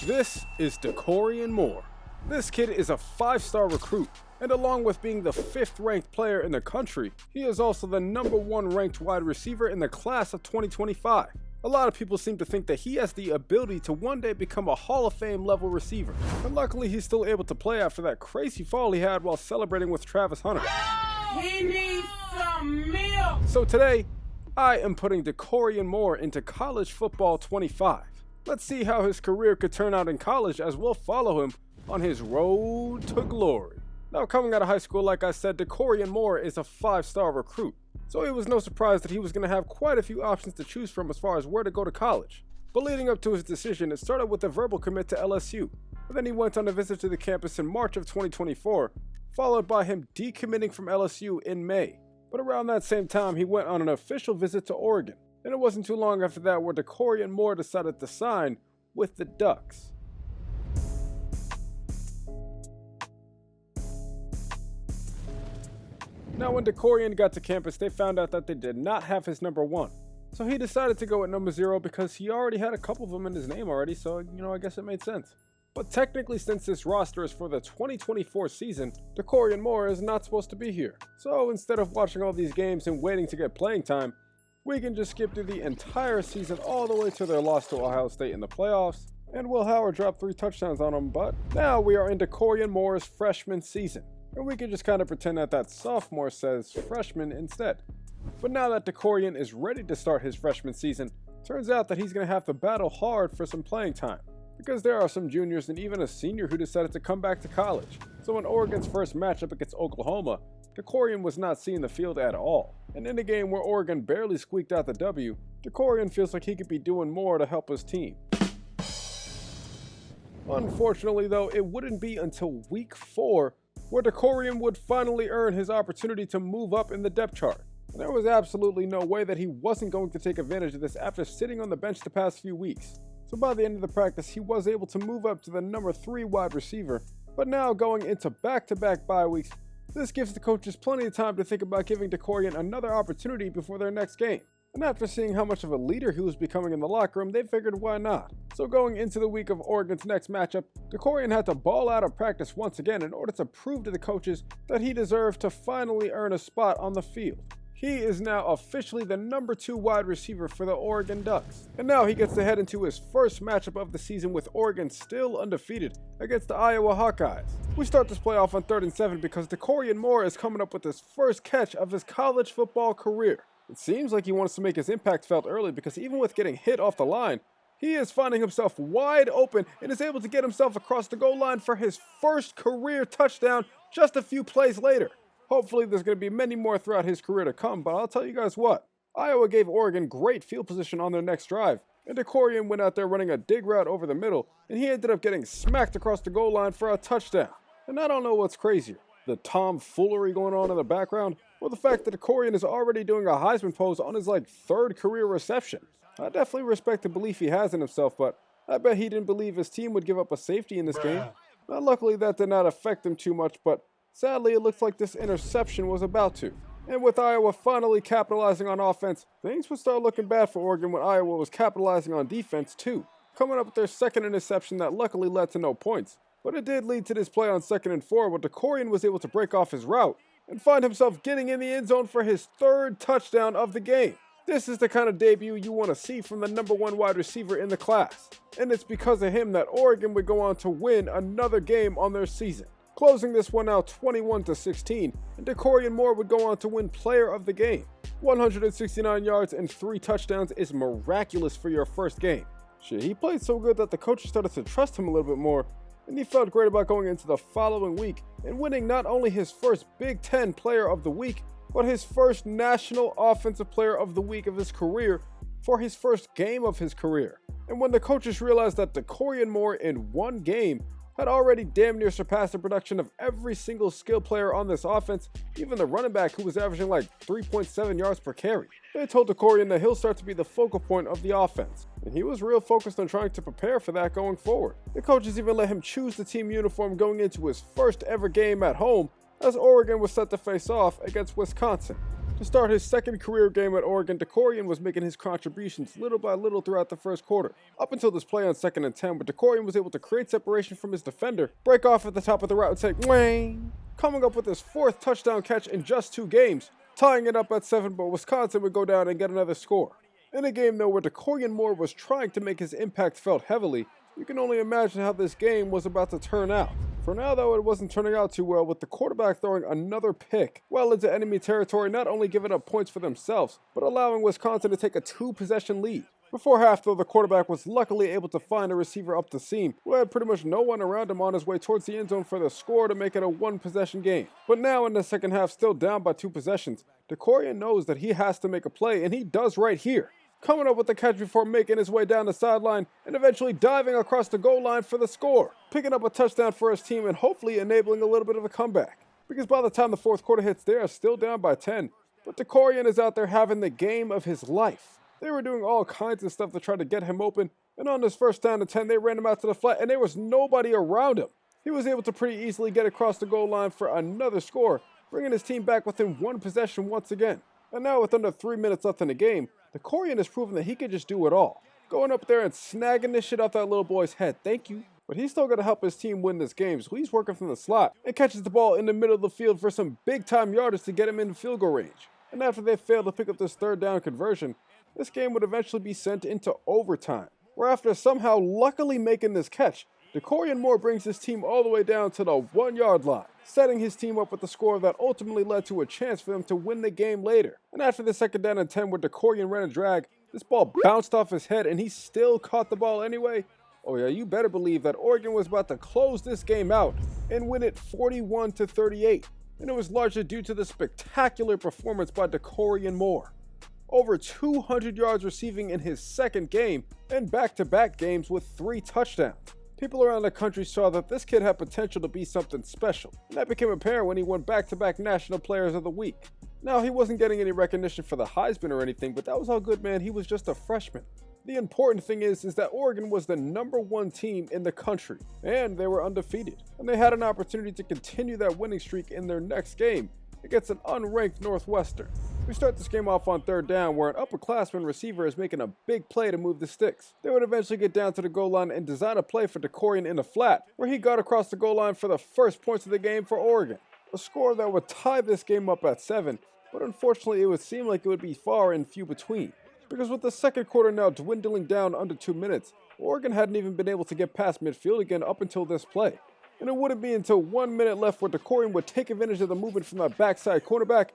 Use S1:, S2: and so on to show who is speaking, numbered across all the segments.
S1: This is Dakorien Moore. This kid is a 5-star recruit, and along with being the 5th ranked player in the country, he is also the number 1 ranked wide receiver in the class of 2025. A lot of people seem to think that he has the ability to one day become a Hall of Fame level receiver, and luckily he's still able to play after that crazy fall he had while celebrating with Travis Hunter.
S2: He needs some milk!
S1: So today, I am putting Dakorien Moore into College Football 25. Let's see how his career could turn out in college as we'll follow him on his road to glory. Now, coming out of high school, like I said, Dakorien Moore is a 5-star recruit, so it was no surprise that he was going to have quite a few options to choose from as far as where to go to college. But leading up to his decision, it started with a verbal commit to LSU, but then he went on a visit to the campus in March of 2024, followed by him decommitting from LSU in May. But around that same time, he went on an official visit to Oregon, and it wasn't too long after that where Dakorien Moore decided to sign with the Ducks. Now, when Dakorien got to campus, they found out that they did not have his number 1. So he decided to go at number 0 because he already had a couple of them in his name already, so, I guess it made sense. But technically, since this roster is for the 2024 season, Dakorien Moore is not supposed to be here. So instead of watching all these games and waiting to get playing time, we can just skip through the entire season all the way to their loss to Ohio State in the playoffs, and Will Howard dropped 3 touchdowns on them. But now we are in Dakorien Moore's freshman season, and we can just kind of pretend that sophomore says freshman instead. But now that Dakorien is ready to start his freshman season, turns out that he's going to have to battle hard for some playing time, because there are some juniors and even a senior who decided to come back to college. So in Oregon's first matchup against Oklahoma, Dakorien was not seeing the field at all. And in a game where Oregon barely squeaked out the W, Dakorien feels like he could be doing more to help his team. Unfortunately though, it wouldn't be until week 4 where Dakorien would finally earn his opportunity to move up in the depth chart. And there was absolutely no way that he wasn't going to take advantage of this after sitting on the bench the past few weeks. So by the end of the practice, he was able to move up to the number 3 wide receiver, but now going into back-to-back bye weeks, this gives the coaches plenty of time to think about giving Dakorien another opportunity before their next game. And after seeing how much of a leader he was becoming in the locker room, they figured why not. So going into the week of Oregon's next matchup, Dakorien had to ball out of practice once again in order to prove to the coaches that he deserved to finally earn a spot on the field. He is now officially the number 2 wide receiver for the Oregon Ducks. And now he gets to head into his first matchup of the season with Oregon still undefeated against the Iowa Hawkeyes. We start this playoff on 3rd and 7 because Dakorien Moore is coming up with his first catch of his college football career. It seems like he wants to make his impact felt early because even with getting hit off the line, he is finding himself wide open and is able to get himself across the goal line for his first career touchdown just a few plays later. Hopefully there's going to be many more throughout his career to come, but I'll tell you guys what. Iowa gave Oregon great field position on their next drive, and Dakorien went out there running a dig route over the middle, and he ended up getting smacked across the goal line for a touchdown. And I don't know what's crazier, the tomfoolery going on in the background, or the fact that Dakorien is already doing a Heisman pose on his 3rd career reception. I definitely respect the belief he has in himself, but I bet he didn't believe his team would give up a safety in this game. Now, luckily that did not affect him too much, but sadly, it looks like this interception was about to. And with Iowa finally capitalizing on offense, things would start looking bad for Oregon when Iowa was capitalizing on defense too, coming up with their 2nd interception that luckily led to no points. But it did lead to this play on 2nd and 4 where Dakorien was able to break off his route and find himself getting in the end zone for his 3rd touchdown of the game. This is the kind of debut you want to see from the number 1 wide receiver in the class. And it's because of him that Oregon would go on to win another game on their season, closing this one out 21-16, and Dakorien Moore would go on to win Player of the Game. 169 yards and 3 touchdowns is miraculous for your first game. Shit, he played so good that the coaches started to trust him a little bit more, and he felt great about going into the following week and winning not only his first Big Ten Player of the Week, but his first National Offensive Player of the Week of his career for his first game of his career. And when the coaches realized that Dakorien Moore in one game had already damn near surpassed the production of every single skill player on this offense, even the running back who was averaging 3.7 yards per carry, they told Dakorien that he'll start to be the focal point of the offense, and he was real focused on trying to prepare for that going forward. The coaches even let him choose the team uniform going into his first ever game at home, as Oregon was set to face off against Wisconsin. To start his second career game at Oregon, Dakorien was making his contributions little by little throughout the first quarter. Up until this play on 2nd and 10, where Dakorien was able to create separation from his defender, break off at the top of the route and say, "Wang!" Coming up with his 4th touchdown catch in just 2 games, tying it up at 7, but Wisconsin would go down and get another score. In a game, though, where Dakorien Moore was trying to make his impact felt heavily, you can only imagine how this game was about to turn out. For now, though, it wasn't turning out too well, with the quarterback throwing another pick well into enemy territory, not only giving up points for themselves, but allowing Wisconsin to take a 2-possession lead. Before half, though, the quarterback was luckily able to find a receiver up the seam, who had pretty much no one around him on his way towards the end zone for the score to make it a 1-possession game. But now in the second half, still down by 2 possessions, Dakorien knows that he has to make a play, and he does right here. Coming up with the catch before making his way down the sideline and eventually diving across the goal line for the score, picking up a touchdown for his team and hopefully enabling a little bit of a comeback. Because by the time the 4th quarter hits, they are still down by 10, but Dakorien is out there having the game of his life. They were doing all kinds of stuff to try to get him open, and on this first down and 10, they ran him out to the flat and there was nobody around him. He was able to pretty easily get across the goal line for another score, bringing his team back within 1 possession once again. And now with under 3 minutes left in the game, Dakorien has proven that he could just do it all. Going up there and snagging this shit off that little boy's head, thank you. But he's still got to help his team win this game, so he's working from the slot and catches the ball in the middle of the field for some big-time yardage to get him in field goal range. And after they failed to pick up this 3rd down conversion, this game would eventually be sent into overtime, where after somehow luckily making this catch, Dakorien Moore brings his team all the way down to the 1-yard line, setting his team up with the score that ultimately led to a chance for them to win the game later. And after the 2nd down and 10 where Dakorien ran a drag, this ball bounced off his head and he still caught the ball anyway. Oh yeah, you better believe that Oregon was about to close this game out and win it 41-38. And it was largely due to the spectacular performance by Dakorien Moore. Over 200 yards receiving in his 2nd game and back-to-back games with 3 touchdowns. People around the country saw that this kid had potential to be something special, and that became apparent when he won back-to-back National Players of the Week. Now, he wasn't getting any recognition for the Heisman or anything, but that was all good, man. He was just a freshman. The important thing is that Oregon was the #1 team in the country, and they were undefeated, and they had an opportunity to continue that winning streak in their next game against an unranked Northwestern. We start this game off on 3rd down, where an upperclassman receiver is making a big play to move the sticks. They would eventually get down to the goal line and design a play for Dakorien in the flat, where he got across the goal line for the first points of the game for Oregon. A score that would tie this game up at 7, but unfortunately it would seem like it would be far and few between. Because with the 2nd quarter now dwindling down under 2 minutes, Oregon hadn't even been able to get past midfield again up until this play. And it wouldn't be until 1 minute left where Dakorien would take advantage of the movement from that backside cornerback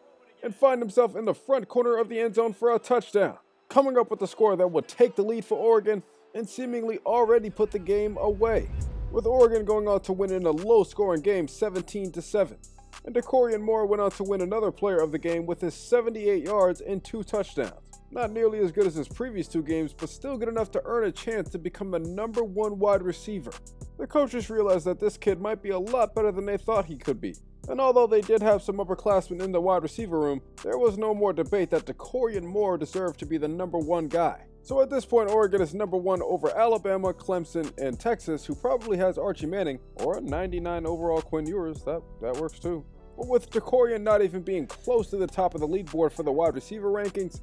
S1: and find himself in the front corner of the end zone for a touchdown, coming up with a score that would take the lead for Oregon and seemingly already put the game away, with Oregon going on to win in a low-scoring game 17-7. And Dakorien Moore went on to win another player of the game with his 78 yards and 2 touchdowns. Not nearly as good as his previous 2 games, but still good enough to earn a chance to become the #1 wide receiver. The coaches realized that this kid might be a lot better than they thought he could be. And although they did have some upperclassmen in the wide receiver room, there was no more debate that Dakorien Moore deserved to be the #1 guy. So at this point, Oregon is #1 over Alabama, Clemson, and Texas, who probably has Archie Manning, or a 99 overall Quinn Ewers. That works too. But with Dakorien not even being close to the top of the leaderboard for the wide receiver rankings,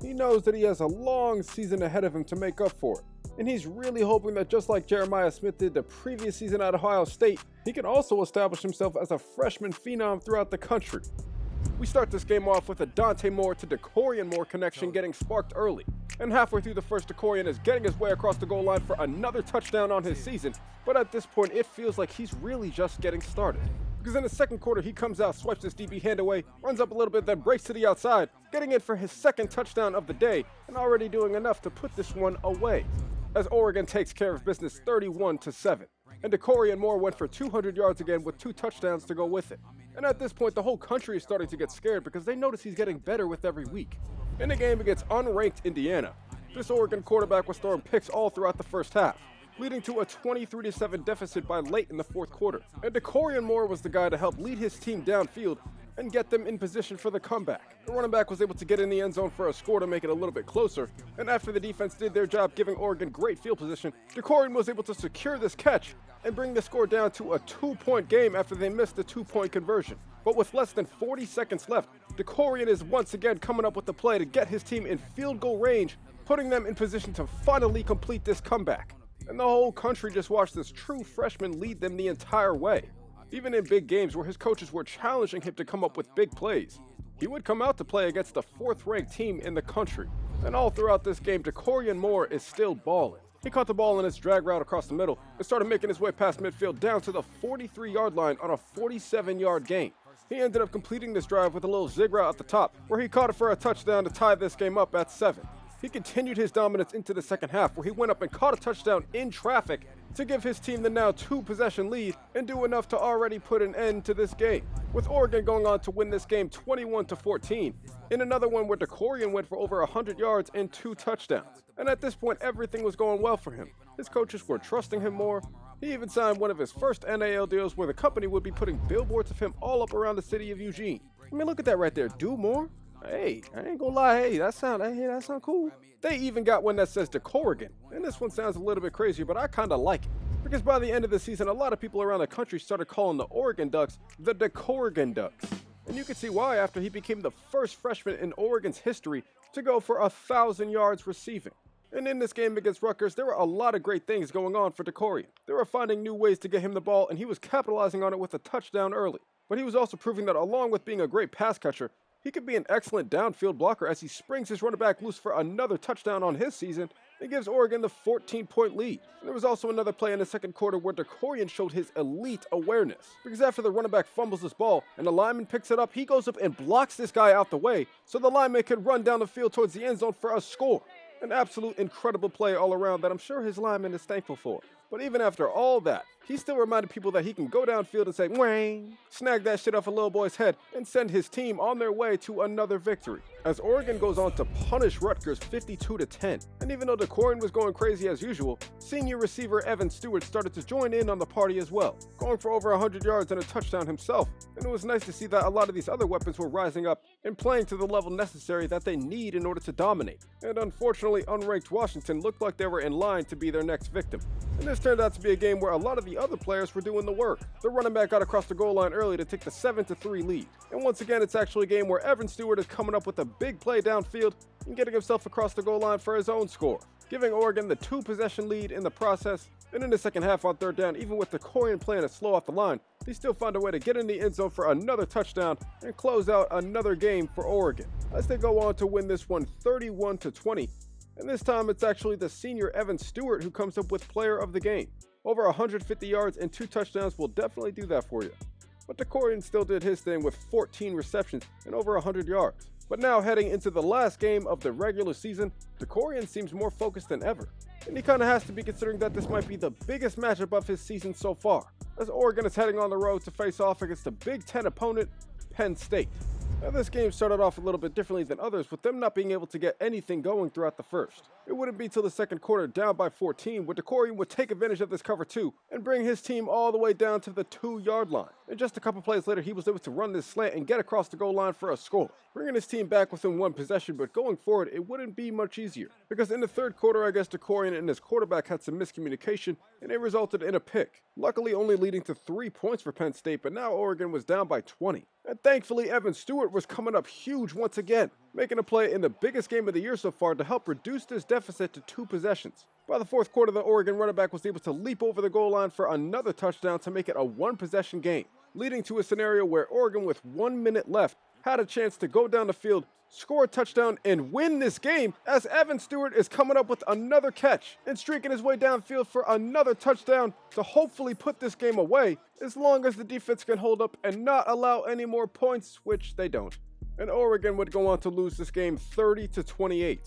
S1: he knows that he has a long season ahead of him to make up for it. And he's really hoping that just like Jeremiah Smith did the previous season at Ohio State, he can also establish himself as a freshman phenom throughout the country. We start this game off with a Dante Moore to Dakorien Moore connection getting sparked early. And halfway through the first, Dakorien is getting his way across the goal line for another touchdown on his season. But at this point, it feels like he's really just getting started. Because in the 2nd quarter, he comes out, swipes his DB hand away, runs up a little bit, then breaks to the outside, getting in for his 2nd touchdown of the day, and already doing enough to put this one away, as Oregon takes care of business 31-7. And Dakorien Moore went for 200 yards again with 2 touchdowns to go with it. And at this point, the whole country is starting to get scared because they notice he's getting better with every week. In the game against unranked Indiana, this Oregon quarterback was throwing picks all throughout the first half, leading to a 23-7 deficit by late in the 4th quarter. And Dakorien Moore was the guy to help lead his team downfield and get them in position for the comeback. The running back was able to get in the end zone for a score to make it a little bit closer, and after the defense did their job giving Oregon great field position, Dakorien was able to secure this catch and bring the score down to a 2-point game after they missed the 2-point conversion. But with less than 40 seconds left, Dakorien is once again coming up with the play to get his team in field goal range, putting them in position to finally complete this comeback. And the whole country just watched this true freshman lead them the entire way. Even in big games where his coaches were challenging him to come up with big plays, he would come out to play against the 4th-ranked team in the country. And all throughout this game, Dakorien Moore is still balling. He caught the ball in his drag route across the middle and started making his way past midfield down to the 43-yard line on a 47-yard gain. He ended up completing this drive with a little zig route at the top, where he caught it for a touchdown to tie this game up at 7. He continued his dominance into the second half, where he went up and caught a touchdown in traffic to give his team the now 2-possession lead and do enough to already put an end to this game, with Oregon going on to win this game 21-14, in another one where Dakorien went for over 100 yards and 2 touchdowns. And at this point, everything was going well for him. His coaches were trusting him more. He even signed one of his first NIL deals where the company would be putting billboards of him all up around the city of Eugene. I mean, look at that right there. Do more? Hey, I ain't gonna lie, that sound cool. They even got one that says Dakorien, and this one sounds a little bit crazier, but I kinda like it. Because by the end of the season, a lot of people around the country started calling the Oregon Ducks the Dakorien Ducks. And you can see why after he became the first freshman in Oregon's history to go for 1,000 yards receiving. And in this game against Rutgers, there were a lot of great things going on for Dakorien. They were finding new ways to get him the ball, and he was capitalizing on it with a touchdown early. But he was also proving that along with being a great pass catcher, he could be an excellent downfield blocker as he springs his running back loose for another touchdown on his season and gives Oregon the 14-point lead. And there was also another play in the second quarter where Dakorien showed his elite awareness, because after the running back fumbles this ball and the lineman picks it up, he goes up and blocks this guy out the way so the lineman could run down the field towards the end zone for a score. An absolute incredible play all around that I'm sure his lineman is thankful for. But even after all that, he still reminded people that he can go downfield and say, "Wang," snag that shit off a little boy's head, and send his team on their way to another victory. As Oregon goes on to punish Rutgers 52-10. And even though Dakorien was going crazy as usual, senior receiver Evan Stewart started to join in on the party as well, going for over 100 yards and a touchdown himself. And it was nice to see that a lot of these other weapons were rising up and playing to the level necessary that they need in order to dominate. And unfortunately, unranked Washington looked like they were in line to be their next victim. And this turned out to be a game where a lot of the other players were doing the work. The running back got across the goal line early to take the 7-3 lead. And once again, it's actually a game where Evan Stewart is coming up with a big play downfield and getting himself across the goal line for his own score, giving Oregon the 2-possession lead in the process. And in the second half on third down, even with Dakorien playing it slow off the line, he still found a way to get in the end zone for another touchdown and close out another game for Oregon, as they go on to win this one 31-20. And this time it's actually the senior Evan Stewart who comes up with player of the game. Over 150 yards and 2 touchdowns will definitely do that for you. But Dakorien still did his thing with 14 receptions and over 100 yards. But now heading into the last game of the regular season, Dakorien seems more focused than ever. And he kinda has to be, considering that this might be the biggest matchup of his season so far, as Oregon is heading on the road to face off against the Big Ten opponent, Penn State. Now this game started off a little bit differently than others, with them not being able to get anything going throughout the first. It wouldn't be till the second quarter, down by 14, where Dakorien would take advantage of this cover 2 and bring his team all the way down to the 2-yard line. And just a couple plays later, he was able to run this slant and get across the goal line for a score, bringing his team back within 1 possession. But going forward, it wouldn't be much easier, because in the third quarter, I guess Dakorien and his quarterback had some miscommunication, and it resulted in a pick, luckily only leading to 3 points for Penn State. But now Oregon was down by 20. And thankfully, Evan Stewart was coming up huge once again, making a play in the biggest game of the year so far to help reduce this deficit to 2 possessions. By the fourth quarter, the Oregon running back was able to leap over the goal line for another touchdown to make it a 1-possession game, leading to a scenario where Oregon, with 1 minute left, had a chance to go down the field, score a touchdown, and win this game, as Evan Stewart is coming up with another catch and streaking his way downfield for another touchdown to hopefully put this game away, as long as the defense can hold up and not allow any more points, which they don't. And Oregon would go on to lose this game 30-28.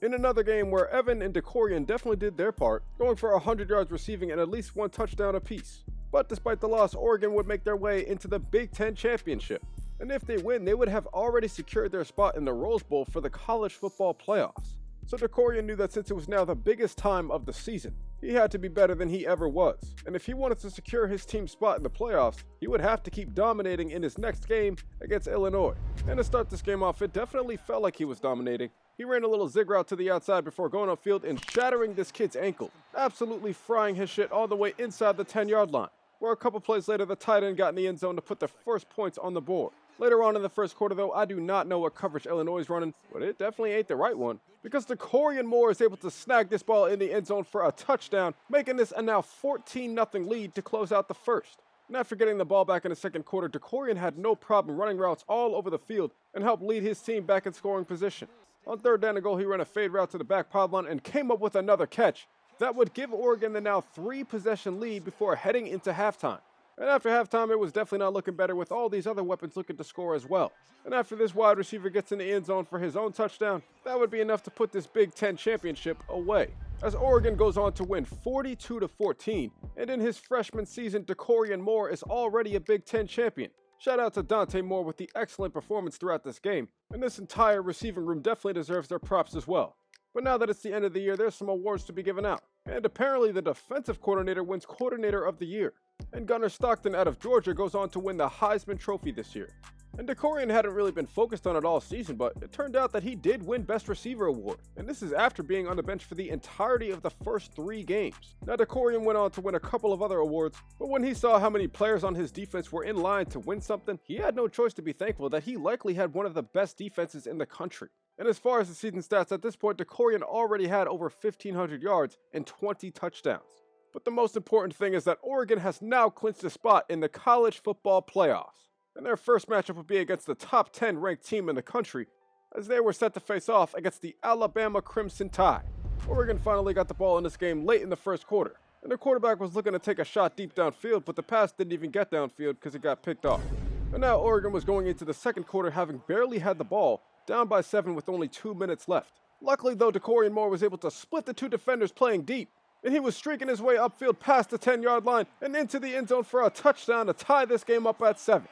S1: In another game where Evan and Dakorien definitely did their part, going for 100 yards receiving and at least 1 touchdown apiece. But despite the loss, Oregon would make their way into the Big Ten Championship. And if they win, they would have already secured their spot in the Rose Bowl for the college football playoffs. So Dakorien knew that since it was now the biggest time of the season, he had to be better than he ever was. And if he wanted to secure his team's spot in the playoffs, he would have to keep dominating in his next game against Illinois. And to start this game off, it definitely felt like he was dominating. He ran a little zig route to the outside before going upfield and shattering this kid's ankle, absolutely frying his shit all the way inside the 10-yard line, where a couple plays later the tight end got in the end zone to put the first points on the board. Later on in the first quarter though, I do not know what coverage Illinois is running, but it definitely ain't the right one, because Dakorien Moore is able to snag this ball in the end zone for a touchdown, making this a now 14-0 lead to close out the first. And after getting the ball back in the second quarter, Dakorien had no problem running routes all over the field and helped lead his team back in scoring position. On third down and goal, he ran a fade route to the back pylon and came up with another catch that would give Oregon the now 3-possession lead before heading into halftime. And after halftime, it was definitely not looking better with all these other weapons looking to score as well. And after this wide receiver gets in the end zone for his own touchdown, that would be enough to put this Big Ten championship away. As Oregon goes on to win 42-14, and in his freshman season, Dakorien Moore is already a Big Ten champion. Shout out to Dante Moore with the excellent performance throughout this game, and this entire receiving room definitely deserves their props as well. But now that it's the end of the year, there's some awards to be given out. And apparently the defensive coordinator wins Coordinator of the Year. And Gunnar Stockton out of Georgia goes on to win the Heisman Trophy this year. And Dakorien hadn't really been focused on it all season, but it turned out that he did win Best Receiver Award. And this is after being on the bench for the entirety of the first 3 games. Now Dakorien went on to win a couple of other awards, but when he saw how many players on his defense were in line to win something, he had no choice to be thankful that he likely had one of the best defenses in the country. And as far as the season stats, at this point, Dakorien already had over 1,500 yards and 20 touchdowns. But the most important thing is that Oregon has now clinched a spot in the college football playoffs. And their first matchup would be against the top 10 ranked team in the country, as they were set to face off against the Alabama Crimson Tide. Oregon finally got the ball in this game late in the first quarter, and their quarterback was looking to take a shot deep downfield, but the pass didn't even get downfield because it got picked off. And now Oregon was going into the second quarter having barely had the ball, down by 7 with only 2 minutes left. Luckily though, Dakorien Moore was able to split the 2 defenders playing deep, and he was streaking his way upfield past the 10-yard line and into the end zone for a touchdown to tie this game up at 7.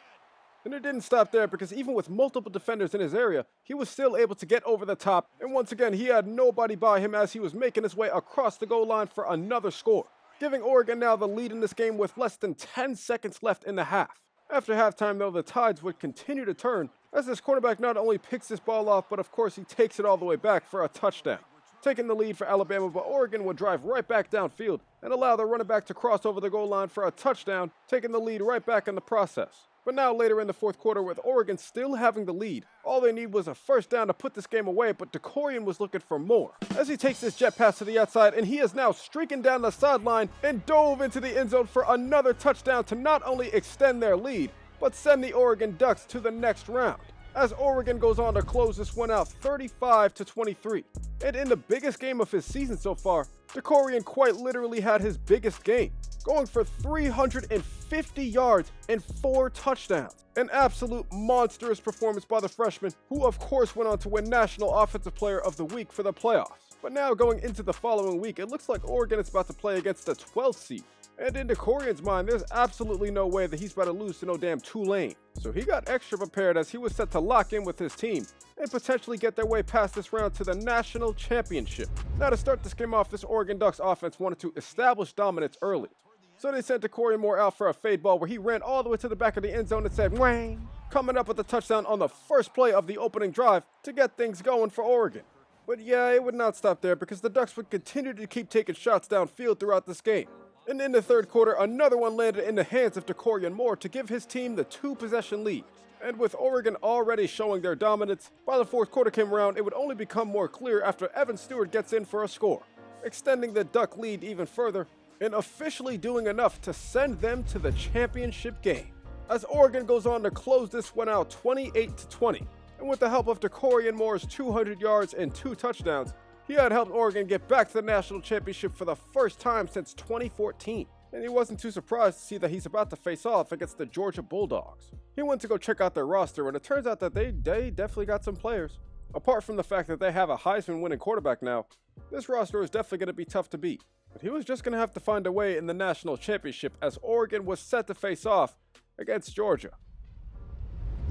S1: And it didn't stop there, because even with multiple defenders in his area, he was still able to get over the top, and once again he had nobody by him as he was making his way across the goal line for another score, giving Oregon now the lead in this game with less than 10 seconds left in the half. After halftime though, the tides would continue to turn, as this quarterback not only picks this ball off, but of course he takes it all the way back for a touchdown, taking the lead for Alabama. But Oregon would drive right back downfield and allow the running back to cross over the goal line for a touchdown, taking the lead right back in the process. But now later in the fourth quarter, with Oregon still having the lead, all they need was a first down to put this game away, but Dakorien was looking for more, as he takes this jet pass to the outside, and he is now streaking down the sideline and dove into the end zone for another touchdown to not only extend their lead, but send the Oregon Ducks to the next round, as Oregon goes on to close this one out 35-23. And in the biggest game of his season so far, Dakorien quite literally had his biggest game, going for 350 yards and 4 touchdowns. An absolute monstrous performance by the freshman, who of course went on to win National Offensive Player of the Week for the playoffs. But now going into the following week, it looks like Oregon is about to play against the 12th seed. And in Dakorien's mind, there's absolutely no way that he's about to lose to no damn Tulane. So he got extra prepared, as he was set to lock in with his team and potentially get their way past this round to the National Championship. Now to start this game off, this Oregon Ducks offense wanted to establish dominance early. So they sent Dakorien Moore out for a fade ball where he ran all the way to the back of the end zone and said, "Wang," coming up with a touchdown on the first play of the opening drive to get things going for Oregon. But yeah, it would not stop there, because the Ducks would continue to keep taking shots downfield throughout this game. And in the third quarter, another one landed in the hands of Dakorien Moore to give his team the 2-possession lead. And with Oregon already showing their dominance, by the fourth quarter came around, it would only become more clear after Evan Stewart gets in for a score, extending the Duck lead even further and officially doing enough to send them to the championship game, as Oregon goes on to close this one out 28-20. And with the help of Dakorien Moore's 200 yards and 2 touchdowns, he had helped Oregon get back to the national championship for the first time since 2014. And he wasn't too surprised to see that he's about to face off against the Georgia Bulldogs. He went to go check out their roster, and it turns out that they definitely got some players. Apart from the fact that they have a Heisman winning quarterback now, this roster is definitely going to be tough to beat. But he was just going to have to find a way in the national championship, as Oregon was set to face off against Georgia.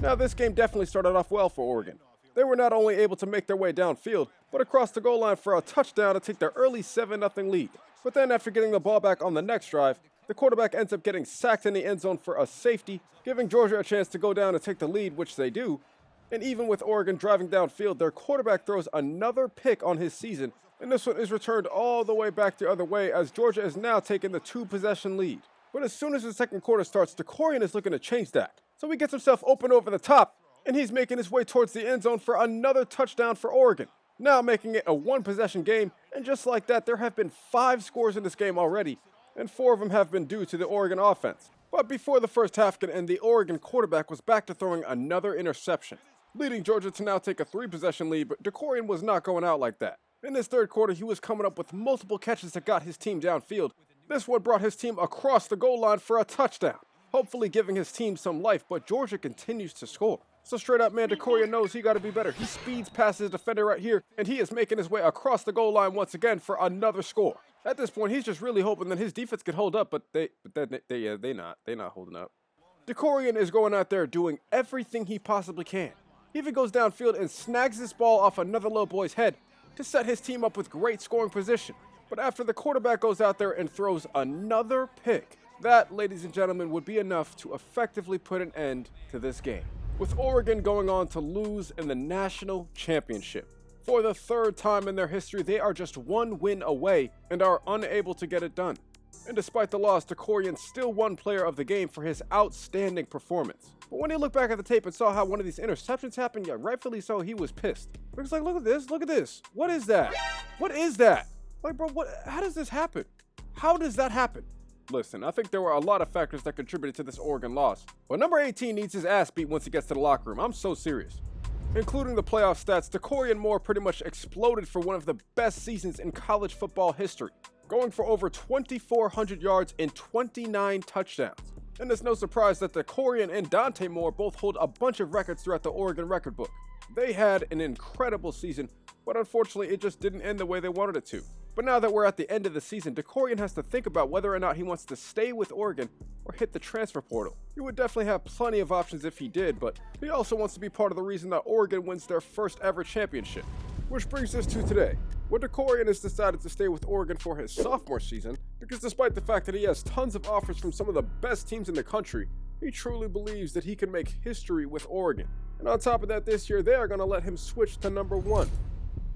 S1: Now this game definitely started off well for Oregon. They were not only able to make their way downfield, but across the goal line for a touchdown to take their early 7-0 lead. But then after getting the ball back on the next drive, the quarterback ends up getting sacked in the end zone for a safety, giving Georgia a chance to go down and take the lead, which they do. And even with Oregon driving downfield, their quarterback throws another pick on his season, and this one is returned all the way back the other way, as Georgia is now taking the 2-possession lead. But as soon as the second quarter starts, Dakorien is looking to change that. So he gets himself open over the top, and he's making his way towards the end zone for another touchdown for Oregon, now making it a one-possession game, and just like that, there have been 5 scores in this game already, and 4 of them have been due to the Oregon offense. But before the first half could end, the Oregon quarterback was back to throwing another interception, leading Georgia to now take a 3-possession lead, but Dakorien was not going out like that. In this third quarter, he was coming up with multiple catches that got his team downfield. This one brought his team across the goal line for a touchdown, hopefully giving his team some life, but Georgia continues to score. So straight up, man, Dakorien knows he got to be better. He speeds past his defender right here, and he is making his way across the goal line once again for another score. At this point, he's just really hoping that his defense could hold up, but they're not holding up. Dakorien is going out there doing everything he possibly can. He even goes downfield and snags this ball off another little boy's head to set his team up with great scoring position. But after the quarterback goes out there and throws another pick, that, ladies and gentlemen, would be enough to effectively put an end to this game, with Oregon going on to lose in the national championship. For the 3rd time in their history, they are just 1 win away and are unable to get it done. And despite the loss, Dakorien still won player of the game for his outstanding performance. But when he looked back at the tape and saw how one of these interceptions happened, yeah, rightfully so, he was pissed. He was like, look at this. What is that? What is that? Like, bro, how does this happen? How does that happen? Listen, I think there were a lot of factors that contributed to this Oregon loss. But number 18 needs his ass beat once he gets to the locker room. I'm so serious. Including the playoff stats, Dakorien Moore pretty much exploded for one of the best seasons in college football history, going for over 2,400 yards and 29 touchdowns. And it's no surprise that Dakorien and Dante Moore both hold a bunch of records throughout the Oregon record book. They had an incredible season, but unfortunately it just didn't end the way they wanted it to. But now that we're at the end of the season, Dakorien has to think about whether or not he wants to stay with Oregon or hit the transfer portal. He would definitely have plenty of options if he did, but he also wants to be part of the reason that Oregon wins their first ever championship. Which brings us to today, where Dakorien has decided to stay with Oregon for his sophomore season, because despite the fact that he has tons of offers from some of the best teams in the country, he truly believes that he can make history with Oregon. And on top of that, this year they are going to let him switch to number 1.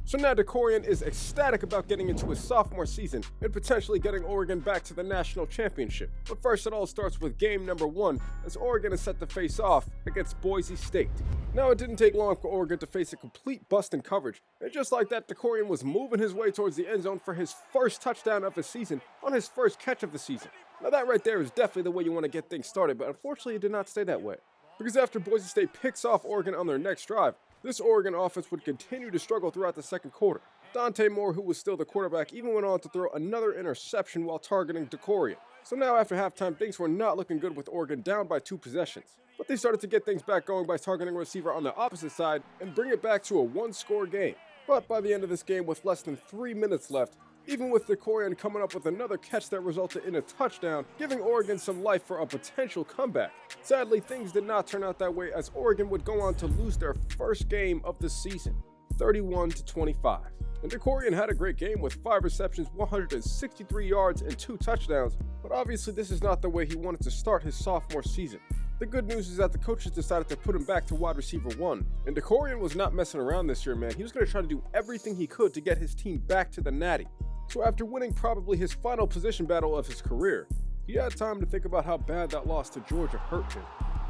S1: So now Dakorien is ecstatic about getting into his sophomore season and potentially getting Oregon back to the national championship. But first, it all starts with game number 1, as Oregon is set to face off against Boise State. Now, it didn't take long for Oregon to face a complete bust in coverage, and just like that, Dakorien was moving his way towards the end zone for his first touchdown of the season on his first catch of the season. Now, that right there is definitely the way you want to get things started, but unfortunately, it did not stay that way. Because after Boise State picks off Oregon on their next drive, this Oregon offense would continue to struggle throughout the second quarter. Dante Moore, who was still the quarterback, even went on to throw another interception while targeting Dakorien. So now after halftime, things were not looking good with Oregon down by 2 possessions. But they started to get things back going by targeting a receiver on the opposite side and bring it back to a 1-score game. But by the end of this game, with less than 3 minutes left, even with Dakorien coming up with another catch that resulted in a touchdown, giving Oregon some life for a potential comeback. Sadly, things did not turn out that way, as Oregon would go on to lose their first game of the season, 31-25. And Dakorien had a great game with 5 receptions, 163 yards, and 2 touchdowns, but obviously this is not the way he wanted to start his sophomore season. The good news is that the coaches decided to put him back to wide receiver 1, and Dakorien was not messing around this year, man. He was going to try to do everything he could to get his team back to the Natty. So after winning probably his final position battle of his career, he had time to think about how bad that loss to Georgia hurt him.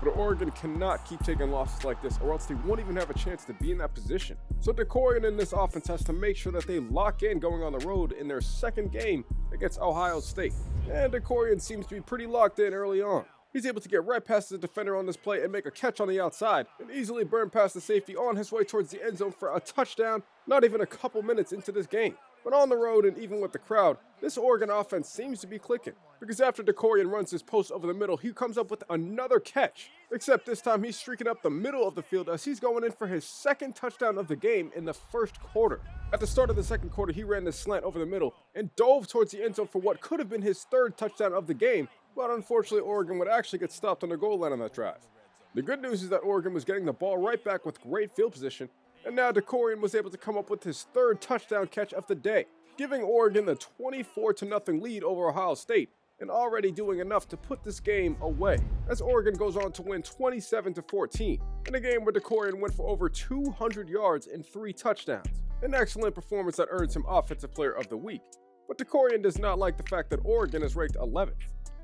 S1: But Oregon cannot keep taking losses like this, or else they won't even have a chance to be in that position. So Dakorien in this offense has to make sure that they lock in going on the road in their second game against Ohio State. And Dakorien seems to be pretty locked in early on. He's able to get right past the defender on this play and make a catch on the outside, and easily burn past the safety on his way towards the end zone for a touchdown, not even a couple minutes into this game. But on the road and even with the crowd, this Oregon offense seems to be clicking. Because after Dakorien runs his post over the middle, he comes up with another catch. Except this time he's streaking up the middle of the field as he's going in for his second touchdown of the game in the first quarter. At the start of the second quarter, he ran this slant over the middle and dove towards the end zone for what could have been his 3rd touchdown of the game, but unfortunately Oregon would actually get stopped on the goal line on that drive. The good news is that Oregon was getting the ball right back with great field position, and now Dakorien was able to come up with his 3rd touchdown catch of the day, giving Oregon the 24-0 lead over Ohio State, and already doing enough to put this game away, as Oregon goes on to win 27-14, in a game where Dakorien went for over 200 yards and 3 touchdowns, an excellent performance that earns him Offensive Player of the Week. But Dakorien does not like the fact that Oregon is ranked 11th.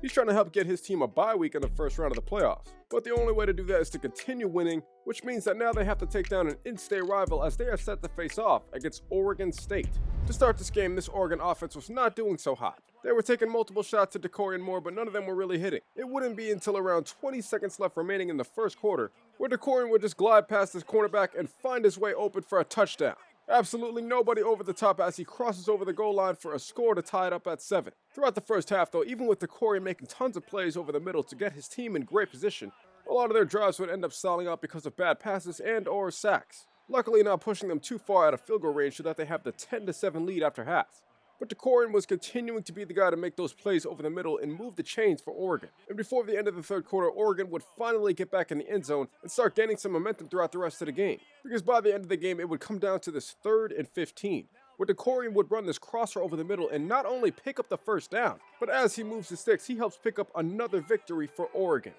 S1: He's trying to help get his team a bye week in the first round of the playoffs, but the only way to do that is to continue winning, which means that now they have to take down an in-state rival as they are set to face off against Oregon State. To start this game, this Oregon offense was not doing so hot. They were taking multiple shots at Dakorien Moore, but none of them were really hitting. It wouldn't be until around 20 seconds left remaining in the first quarter where Dakorien would just glide past his cornerback and find his way open for a touchdown. Absolutely nobody over the top as he crosses over the goal line for a score to tie it up at 7. Throughout the first half though, even with Dakorien making tons of plays over the middle to get his team in great position, a lot of their drives would end up stalling out because of bad passes and or sacks. Luckily not pushing them too far out of field goal range so that they have the 10-7 lead after half. But Dakorien was continuing to be the guy to make those plays over the middle and move the chains for Oregon. And before the end of the third quarter, Oregon would finally get back in the end zone and start gaining some momentum throughout the rest of the game. Because by the end of the game, it would come down to this 3rd and 15, where Dakorien would run this crosser over the middle and not only pick up the first down, but as he moves the sticks, he helps pick up another victory for Oregon.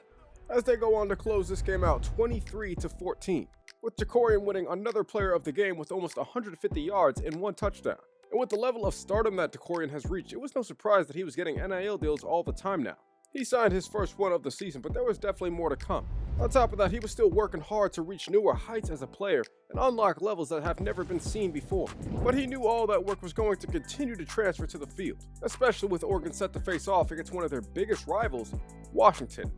S1: As they go on to close this game out 23-14, with Dakorien winning another player of the game with almost 150 yards and 1 touchdown. And with the level of stardom that Dakorien has reached, it was no surprise that he was getting NIL deals all the time now. He signed his first one of the season, but there was definitely more to come. On top of that, he was still working hard to reach newer heights as a player and unlock levels that have never been seen before. But he knew all that work was going to continue to transfer to the field, especially with Oregon set to face off against one of their biggest rivals, Washington.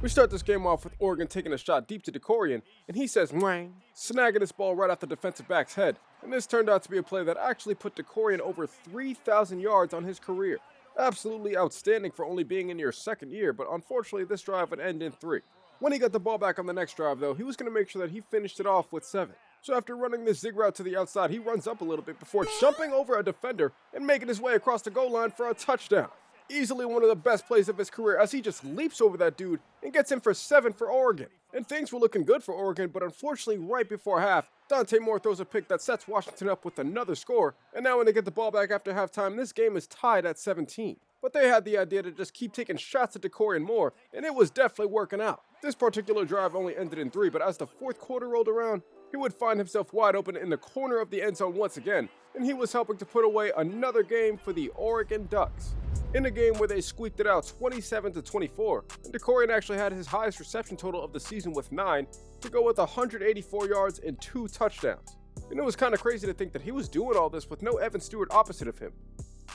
S1: We start this game off with Oregon taking a shot deep to Dakorien, and he says "Mwang," snagging this ball right off the defensive back's head. And this turned out to be a play that actually put Dakorien over 3,000 yards on his career. Absolutely outstanding for only being in your second year, but unfortunately this drive would end in 3. When he got the ball back on the next drive though, he was going to make sure that he finished it off with 7. So after running this zig route to the outside, he runs up a little bit before jumping over a defender and making his way across the goal line for a touchdown. Easily one of the best plays of his career as he just leaps over that dude and gets in for 7 for Oregon. And things were looking good for Oregon, but unfortunately right before half, Dante Moore throws a pick that sets Washington up with another score, and now when they get the ball back after halftime, this game is tied at 17. But they had the idea to just keep taking shots at Dakorien Moore, and it was definitely working out. This particular drive only ended in 3, but as the fourth quarter rolled around, he would find himself wide open in the corner of the end zone once again, and he was helping to put away another game for the Oregon Ducks. In a game where they squeaked it out 27-24, and Dakorien actually had his highest reception total of the season with 9, to go with 184 yards and 2 touchdowns. And it was kind of crazy to think that he was doing all this with no Evan Stewart opposite of him.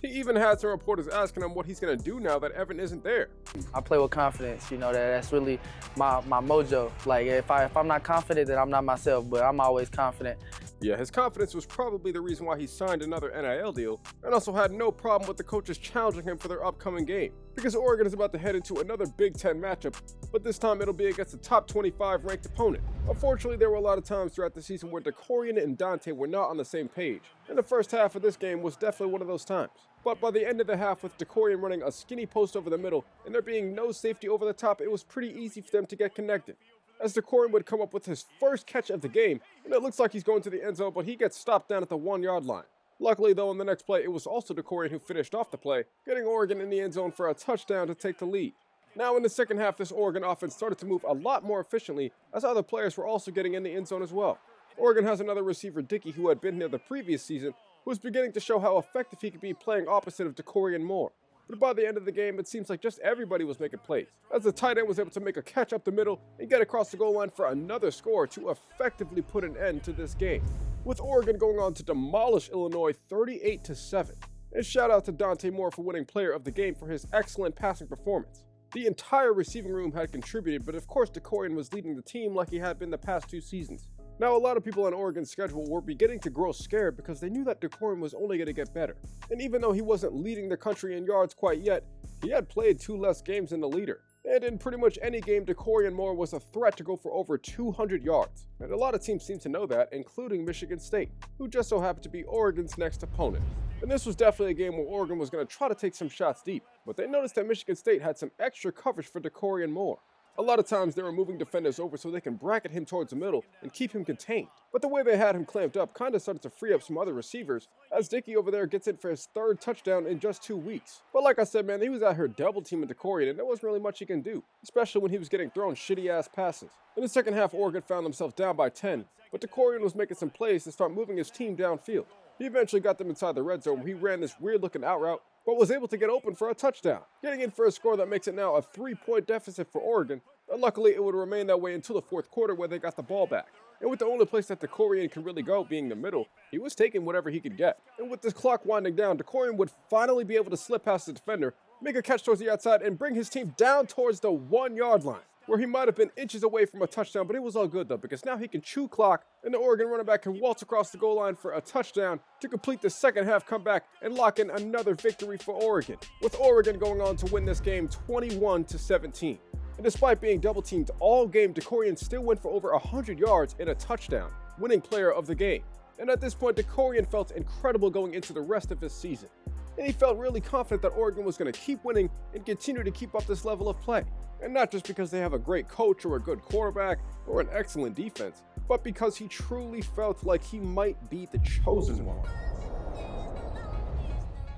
S1: He even had some reporters asking him what he's going to do now that Evan isn't there.
S3: I play with confidence, that's really my mojo. Like if I'm not confident, then I'm not myself, but I'm always confident.
S1: Yeah, his confidence was probably the reason why he signed another NIL deal, and also had no problem with the coaches challenging him for their upcoming game. Because Oregon is about to head into another Big Ten matchup, but this time it'll be against a top 25 ranked opponent. Unfortunately, there were a lot of times throughout the season where Dakorien and Dante were not on the same page, and the first half of this game was definitely one of those times. But by the end of the half, with Dakorien running a skinny post over the middle and there being no safety over the top, it was pretty easy for them to get connected. As Dakorien would come up with his first catch of the game, and it looks like he's going to the end zone, but he gets stopped down at the 1-yard line. Luckily though, in the next play, it was also Dakorien who finished off the play, getting Oregon in the end zone for a touchdown to take the lead. Now in the second half, this Oregon offense started to move a lot more efficiently as other players were also getting in the end zone as well. Oregon has another receiver, Dickey, who had been here the previous season, who was beginning to show how effective he could be playing opposite of Dakorien Moore. But by the end of the game, it seems like just everybody was making plays, as the tight end was able to make a catch up the middle and get across the goal line for another score to effectively put an end to this game, with Oregon going on to demolish Illinois 38-7. And shout out to Dante Moore for winning player of the game for his excellent passing performance. The entire receiving room had contributed, but of course Dakorien was leading the team like he had been the past 2 seasons. Now, a lot of people on Oregon's schedule were beginning to grow scared because they knew that Dakorien was only going to get better. And even though he wasn't leading the country in yards quite yet, he had played 2 less games than the leader. And in pretty much any game, Dakorien Moore was a threat to go for over 200 yards. And a lot of teams seem to know that, including Michigan State, who just so happened to be Oregon's next opponent. And this was definitely a game where Oregon was going to try to take some shots deep, but they noticed that Michigan State had some extra coverage for Dakorien Moore. A lot of times they were moving defenders over so they can bracket him towards the middle and keep him contained. But the way they had him clamped up kind of started to free up some other receivers, as Dickey over there gets in for his 3rd touchdown in just 2 weeks. But like I said, man, he was out here double teaming Dakorien and there wasn't really much he can do, especially when he was getting thrown shitty ass passes. In the second half, Oregon found themselves down by 10, but Dakorien was making some plays to start moving his team downfield. He eventually got them inside the red zone where he ran this weird-looking out route, but was able to get open for a touchdown, getting in for a score that makes it now a 3-point deficit for Oregon, but luckily it would remain that way until the fourth quarter where they got the ball back. And with the only place that Dakorien can really go being the middle, he was taking whatever he could get. And with this clock winding down, Dakorien would finally be able to slip past the defender, make a catch towards the outside, and bring his team down towards the 1-yard line, where he might have been inches away from a touchdown, but it was all good though, because now he can chew clock, and the Oregon running back can waltz across the goal line for a touchdown to complete the second half comeback and lock in another victory for Oregon, with Oregon going on to win this game 21-17. And despite being double-teamed all game, Dakorien still went for over 100 yards and a touchdown, winning player of the game. And at this point, Dakorien felt incredible going into the rest of his season. And he felt really confident that Oregon was going to keep winning and continue to keep up this level of play. And not just because they have a great coach or a good quarterback or an excellent defense, but because he truly felt like he might be the chosen one.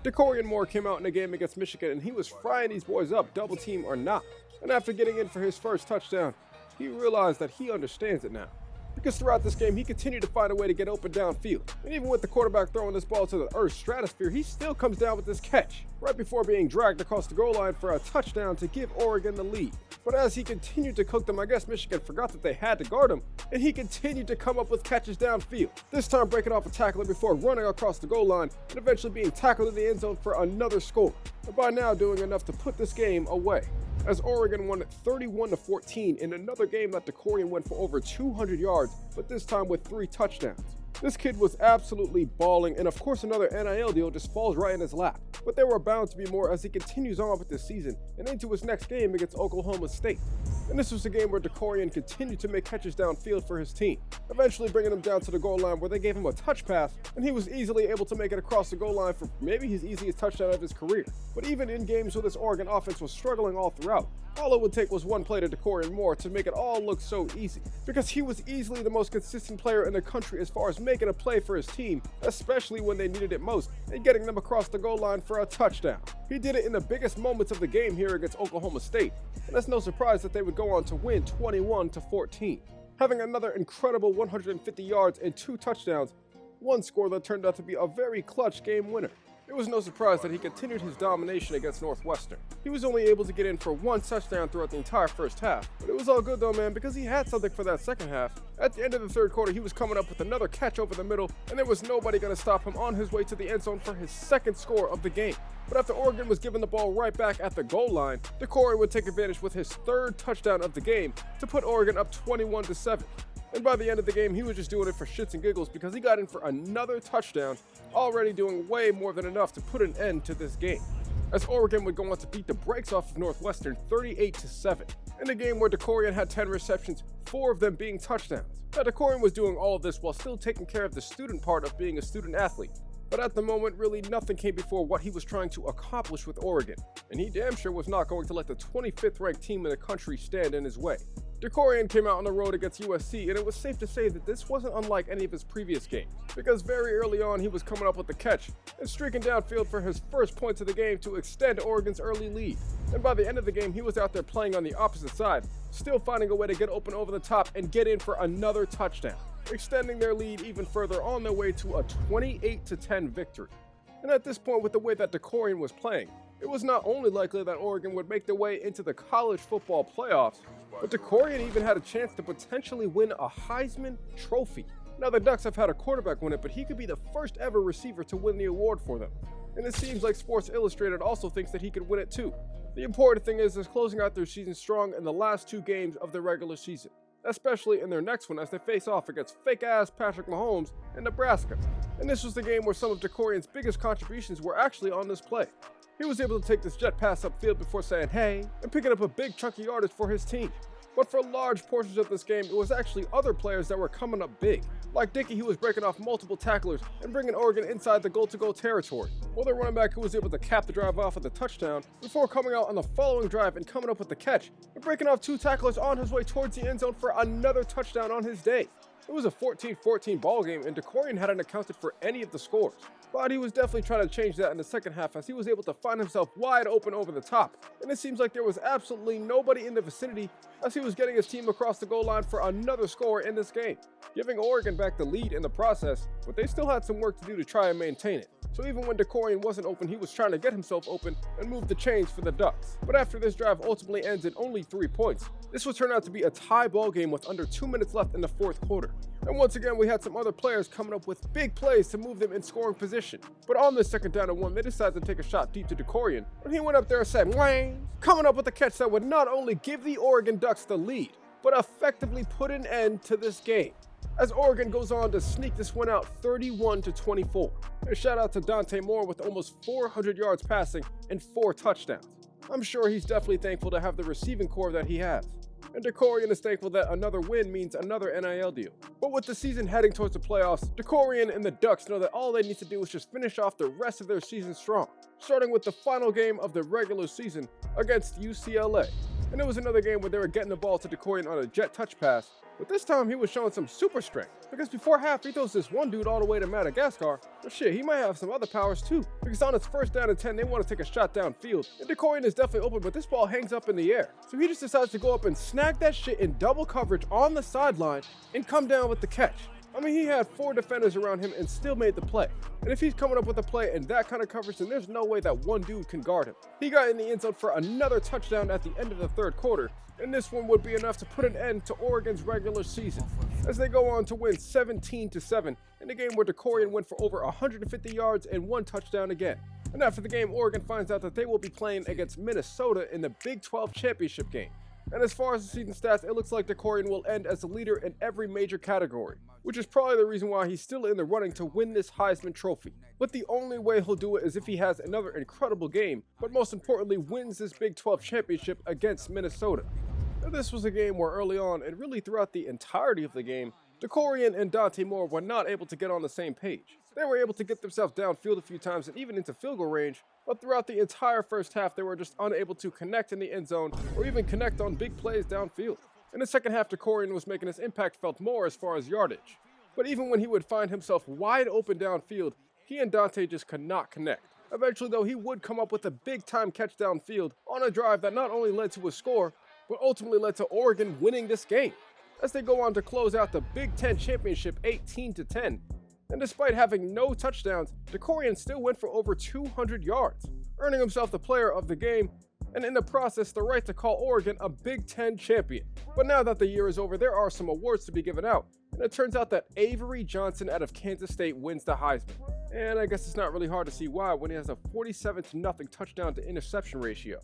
S1: Dakorien Moore came out in a game against Michigan and he was frying these boys up, double team or not. And after getting in for his first touchdown, he realized that he understands it now. Because throughout this game, he continued to find a way to get open downfield. And even with the quarterback throwing this ball to the Earth's stratosphere, he still comes down with this catch, right before being dragged across the goal line for a touchdown to give Oregon the lead. But as he continued to cook them, I guess Michigan forgot that they had to guard him, and he continued to come up with catches downfield, this time breaking off a tackler before running across the goal line and eventually being tackled in the end zone for another score, and by now doing enough to put this game away, as Oregon won it 31-14 in another game that Dakorien went for over 200 yards, but this time with 3 touchdowns. This kid was absolutely balling, and of course another NIL deal just falls right in his lap. But there were bound to be more as he continues on with this season and into his next game against Oklahoma State. And this was a game where Dakorien continued to make catches downfield for his team, eventually bringing them down to the goal line where they gave him a touch pass, and he was easily able to make it across the goal line for maybe his easiest touchdown of his career. But even in games where this Oregon offense was struggling all throughout, all it would take was one play to Dakorien Moore to make it all look so easy, because he was easily the most consistent player in the country as far as making a play for his team, especially when they needed it most, and getting them across the goal line for a touchdown. He did it in the biggest moments of the game here against Oklahoma State, and it's no surprise that they would go on to win 21-14, having another incredible 150 yards and 2 touchdowns, one score that turned out to be a very clutch game winner. It was no surprise that he continued his domination against Northwestern. He was only able to get in for 1 touchdown throughout the entire first half, but it was all good though, man, because he had something for that second half. At the end of the third quarter, he was coming up with another catch over the middle, and there was nobody going to stop him on his way to the end zone for his second score of the game. But after Oregon was given the ball right back at the goal line, Dakorien would take advantage with his 3rd touchdown of the game to put Oregon up 21-7. And by the end of the game, he was just doing it for shits and giggles because he got in for another touchdown, already doing way more than enough to put an end to this game, as Oregon would go on to beat the brakes off of Northwestern 38-7, in a game where Dakorien had 10 receptions, 4 of them being touchdowns. Now, Dakorien was doing all of this while still taking care of the student part of being a student athlete, but at the moment, really nothing came before what he was trying to accomplish with Oregon, and he damn sure was not going to let the 25th ranked team in the country stand in his way. Dakorien came out on the road against USC, and it was safe to say that this wasn't unlike any of his previous games, because very early on he was coming up with the catch and streaking downfield for his first points of the game to extend Oregon's early lead. And by the end of the game, he was out there playing on the opposite side, still finding a way to get open over the top and get in for another touchdown, extending their lead even further on their way to a 28-10 victory. And at this point, with the way that Dakorien was playing, it was not only likely that Oregon would make their way into the college football playoffs, but Dakorien even had a chance to potentially win a Heisman Trophy. Now, the Ducks have had a quarterback win it, but he could be the first ever receiver to win the award for them. And it seems like Sports Illustrated also thinks that he could win it too. The important thing is closing out their season strong in the last 2 games of the regular season, especially in their next one as they face off against fake-ass Patrick Mahomes in Nebraska. And this was the game where some of Dakorien's biggest contributions were actually on this play. He was able to take this jet pass upfield before saying hey, and picking up a big chunk of yardage for his team. But for large portions of this game, it was actually other players that were coming up big. Like Dickey, who was breaking off multiple tacklers and bringing Oregon inside the goal-to-goal territory, or the running back who was able to cap the drive off with a touchdown before coming out on the following drive and coming up with the catch and breaking off 2 tacklers on his way towards the end zone for another touchdown on his day. It was a 14-14 ball game, and Dakorien hadn't accounted for any of the scores. But he was definitely trying to change that in the second half as he was able to find himself wide open over the top. And it seems like there was absolutely nobody in the vicinity as he was getting his team across the goal line for another score in this game, giving Oregon back the lead in the process, but they still had some work to do to try and maintain it. So even when Dakorien wasn't open, he was trying to get himself open and move the chains for the Ducks. But after this drive ultimately ends in only 3 points, this would turn out to be a tie ball game with under 2 minutes left in the fourth quarter. And once again, we had some other players coming up with big plays to move them in scoring position. But on this second down and 1, they decided to take a shot deep to Dakorien, and he went up there and said, "Wang," coming up with a catch that would not only give the Oregon Ducks the lead, but effectively put an end to this game, as Oregon goes on to sneak this one out 31-24. A shout out to Dante Moore with almost 400 yards passing and 4 touchdowns. I'm sure he's definitely thankful to have the receiving core that he has. And Dakorien is thankful that another win means another NIL deal. But with the season heading towards the playoffs, Dakorien and the Ducks know that all they need to do is just finish off the rest of their season strong, starting with the final game of the regular season against UCLA. And it was another game where they were getting the ball to Dakorien on a jet touch pass, but this time he was showing some super strength, because before half he throws this one dude all the way to Madagascar, but shit, he might have some other powers too, because on its first down and 10 they want to take a shot downfield, and Dakorien is definitely open, but this ball hangs up in the air, so he just decides to go up and snag that shit in double coverage on the sideline and come down with the catch. I mean, he had 4 defenders around him and still made the play. And if he's coming up with a play and that kind of coverage, then there's no way that one dude can guard him. He got in the end zone for another touchdown at the end of the third quarter, and this one would be enough to put an end to Oregon's regular season, as they go on to win 17-7 in a game where Dakorien went for over 150 yards and 1 touchdown again. And after the game, Oregon finds out that they will be playing against Minnesota in the Big 12 championship game. And as far as the season stats, it looks like Dakorien will end as a leader in every major category, which is probably the reason why he's still in the running to win this Heisman Trophy. But the only way he'll do it is if he has another incredible game, but most importantly wins this Big 12 championship against Minnesota. Now, this was a game where early on, and really throughout the entirety of the game, Dakorien and Dante Moore were not able to get on the same page. They were able to get themselves downfield a few times and even into field goal range, but throughout the entire first half they were just unable to connect in the end zone or even connect on big plays downfield. In the second half, Dakorien was making his impact felt more as far as yardage. But even when he would find himself wide open downfield, he and Dante just could not connect. Eventually though, he would come up with a big time catch downfield on a drive that not only led to a score, but ultimately led to Oregon winning this game, as they go on to close out the Big 10 championship 18-10. And despite having no touchdowns, Dakorien still went for over 200 yards, earning himself the player of the game, and in the process the right to call Oregon a Big 10 champion. But now that the year is over, there are some awards to be given out, and it turns out that Avery Johnson out of Kansas State wins the Heisman. And I guess it's not really hard to see why when he has a 47-0 touchdown to interception ratio.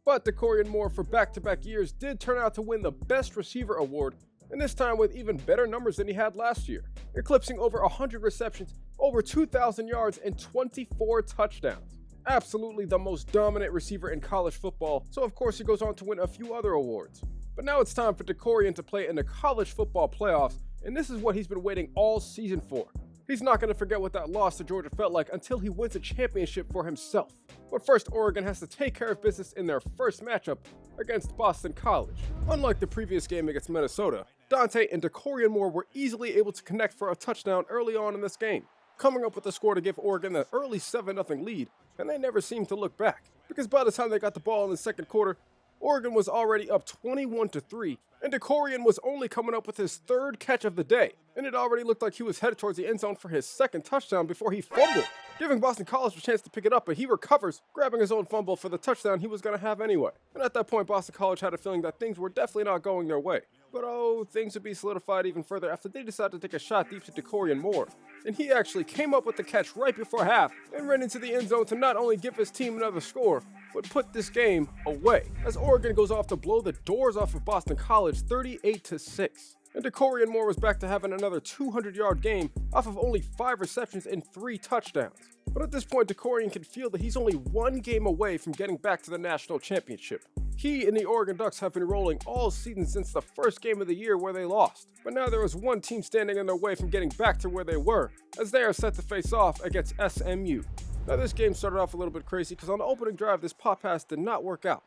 S1: But Dakorien Moore for back-to-back years did turn out to win the Best Receiver award, and this time with even better numbers than he had last year, eclipsing over 100 receptions, over 2,000 yards, and 24 touchdowns. Absolutely the most dominant receiver in college football, so of course he goes on to win a few other awards. But now it's time for Dakorien to play in the college football playoffs, and this is what he's been waiting all season for. He's not going to forget what that loss to Georgia felt like until he wins a championship for himself. But first, Oregon has to take care of business in their first matchup against Boston College. Unlike the previous game against Minnesota, Dante and Dakorien Moore were easily able to connect for a touchdown early on in this game, coming up with a score to give Oregon an early 7-0 lead, and they never seemed to look back, because by the time they got the ball in the second quarter, Oregon was already up 21-3, and Dakorien was only coming up with his 3rd catch of the day, and it already looked like he was headed towards the end zone for his 2nd touchdown before he fumbled, giving Boston College a chance to pick it up, but he recovers, grabbing his own fumble for the touchdown he was going to have anyway. And at that point, Boston College had a feeling that things were definitely not going their way. But oh, things would be solidified even further after they decided to take a shot deep to Dakorien Moore. And he actually came up with the catch right before half and ran into the end zone to not only give his team another score, but put this game away, as Oregon goes off to blow the doors off of Boston College 38-6. And Dakorien Moore was back to having another 200-yard game off of only 5 receptions and 3 touchdowns. But at this point, Dakorien can feel that he's only 1 game away from getting back to the national championship. He and the Oregon Ducks have been rolling all season since the first game of the year where they lost. But now there was one team standing in their way from getting back to where they were, as they are set to face off against SMU. Now this game started off a little bit crazy because on the opening drive this pop pass did not work out.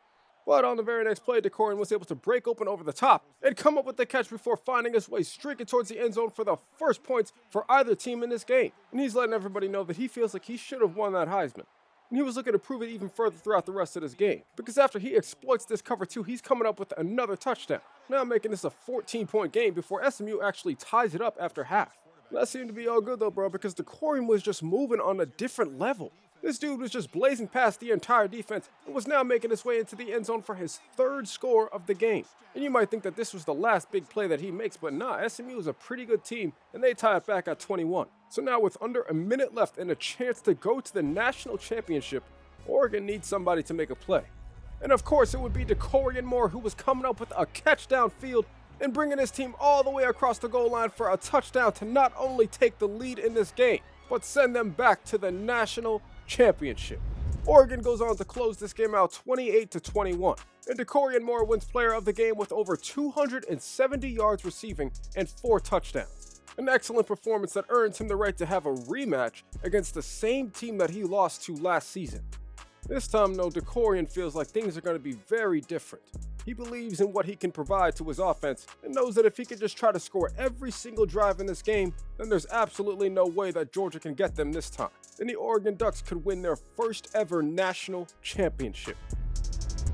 S1: But on the very next play, Dakorien was able to break open over the top and come up with the catch before finding his way streaking towards the end zone for the first points for either team in this game. And he's letting everybody know that he feels like he should have won that Heisman. And he was looking to prove it even further throughout the rest of this game, because after he exploits this cover 2, he's coming up with another touchdown, now making this a 14-point game before SMU actually ties it up after half. And that seemed to be all good though, bro, because Dakorien was just moving on a different level. This dude was just blazing past the entire defense and was now making his way into the end zone for his 3rd score of the game. And you might think that this was the last big play that he makes, but nah, SMU is a pretty good team and they tie it back at 21. So now with under a minute left and a chance to go to the national championship, Oregon needs somebody to make a play. And of course it would be Dakorien Moore, who was coming up with a catch downfield and bringing his team all the way across the goal line for a touchdown to not only take the lead in this game, but send them back to the national championship. Oregon goes on to close this game out 28-21, and Dakorien Moore wins player of the game with over 270 yards receiving and 4 touchdowns. An excellent performance that earns him the right to have a rematch against the same team that he lost to last season. This time, no, Dakorien feels like things are going to be very different. He believes in what he can provide to his offense and knows that if he can just try to score every single drive in this game, then there's absolutely no way that Georgia can get them this time. And the Oregon Ducks could win their first ever national championship.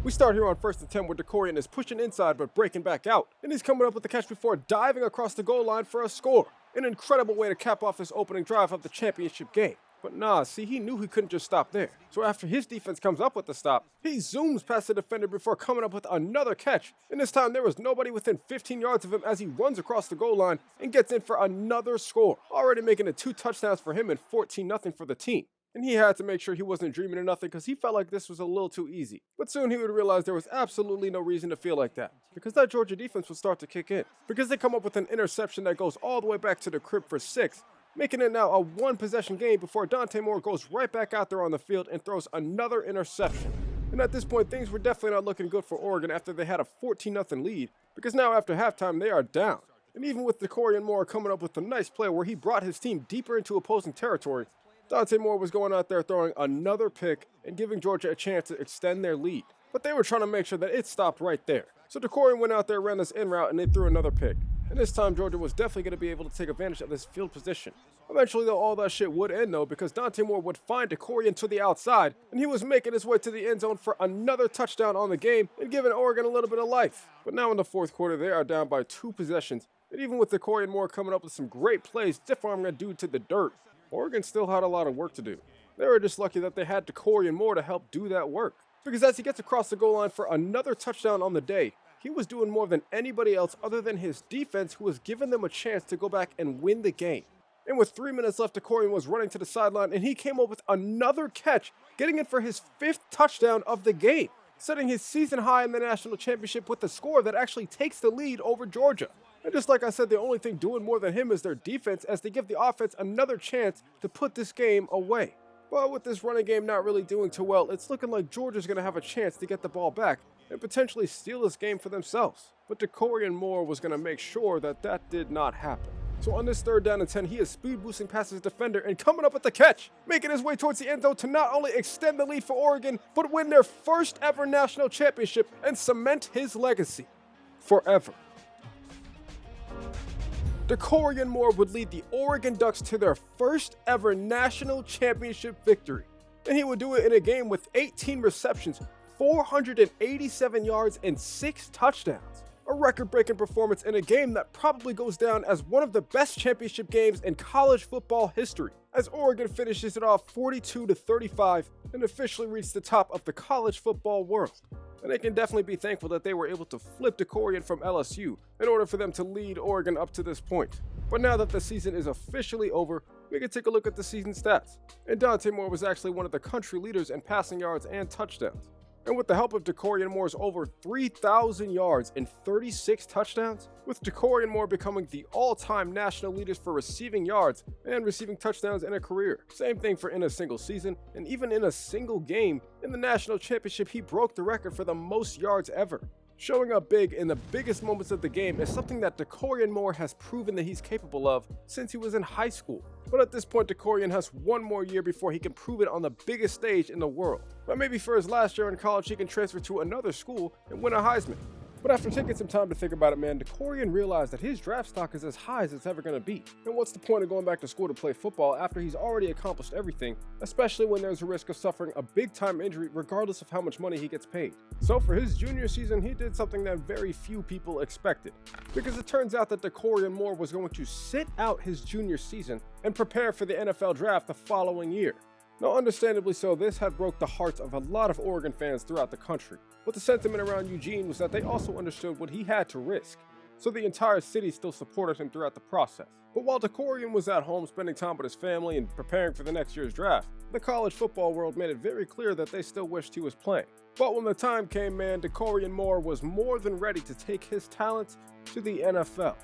S1: We start here on 1st and 10 where Dakorien is pushing inside but breaking back out, and he's coming up with the catch before diving across the goal line for a score. An incredible way to cap off this opening drive of the championship game. But nah, see, he knew he couldn't just stop there. So after his defense comes up with the stop, he zooms past the defender before coming up with another catch. And this time there was nobody within 15 yards of him as he runs across the goal line and gets in for another score, already making it 2 touchdowns for him and 14-0 for the team. And he had to make sure he wasn't dreaming of nothing because he felt like this was a little too easy. But soon he would realize there was absolutely no reason to feel like that, because that Georgia defense would start to kick in. Because they come up with an interception that goes all the way back to the crib for 6, making it now a 1-possession game before Dante Moore goes right back out there on the field and throws another interception. And at this point, things were definitely not looking good for Oregon after they had a 14-0 lead, because now after halftime, they are down. And even with Dakorien Moore coming up with a nice play where he brought his team deeper into opposing territory, Dante Moore was going out there throwing another pick and giving Georgia a chance to extend their lead. But they were trying to make sure that it stopped right there. So Dakorien went out there, ran this in route, and they threw another pick. And this time, Georgia was definitely going to be able to take advantage of this field position. Eventually, though, all that shit would end, though, because Dante Moore would find Dakorien to the outside, and he was making his way to the end zone for another touchdown on the game and giving Oregon a little bit of life. But now in the 4th quarter, they are down by 2 possessions, and even with Dakorien Moore coming up with some great plays, stiff-arming a dude to the dirt, Oregon still had a lot of work to do. They were just lucky that they had Dakorien Moore to help do that work. Because as he gets across the goal line for another touchdown on the day, he was doing more than anybody else other than his defense, who was giving them a chance to go back and win the game. And with 3 minutes left, Dakorien was running to the sideline, and he came up with another catch, getting in for his 5th touchdown of the game, setting his season high in the national championship with a score that actually takes the lead over Georgia. And just like I said, the only thing doing more than him is their defense, as they give the offense another chance to put this game away. But with this running game not really doing too well, it's looking like Georgia's going to have a chance to get the ball back and potentially steal this game for themselves. But Dakorien Moore was going to make sure that that did not happen. So on this 3rd down and 10, he is speed boosting past his defender and coming up with the catch, making his way towards the end zone to not only extend the lead for Oregon, but win their first ever national championship and cement his legacy forever. Dakorien Moore would lead the Oregon Ducks to their first ever national championship victory. And he would do it in a game with 18 receptions, 487 yards, and 6 touchdowns. A record-breaking performance in a game that probably goes down as one of the best championship games in college football history, as Oregon finishes it off 42-35 and officially reached the top of the college football world. And they can definitely be thankful that they were able to flip Dakorien from LSU in order for them to lead Oregon up to this point. But now that the season is officially over, we can take a look at the season stats. And Dante Moore was actually one of the country leaders in passing yards and touchdowns. And with the help of Dakorien Moore's over 3,000 yards and 36 touchdowns, with Dakorien Moore becoming the all-time national leaders for receiving yards and receiving touchdowns in a career. Same thing for in a single season, and even in a single game. In the national championship, he broke the record for the most yards ever. Showing up big in the biggest moments of the game is something that Dakorien Moore has proven that he's capable of since he was in high school. But at this point, Dakorien has one more year before he can prove it on the biggest stage in the world. But maybe for his last year in college, he can transfer to another school and win a Heisman. But after taking some time to think about it, man, Dakorien realized that his draft stock is as high as it's ever going to be. And what's the point of going back to school to play football after he's already accomplished everything, especially when there's a risk of suffering a big-time injury regardless of how much money he gets paid? So for his junior season, he did something that very few people expected. Because it turns out that Dakorien Moore was going to sit out his junior season and prepare for the NFL draft the following year. Now, understandably so, this had broke the hearts of a lot of Oregon fans throughout the country. But the sentiment around Eugene was that they also understood what he had to risk, so the entire city still supported him throughout the process. But while Dakorien was at home spending time with his family and preparing for the next year's draft, the college football world made it very clear that they still wished he was playing. But when the time came, man, Dakorien Moore was more than ready to take his talents to the NFL.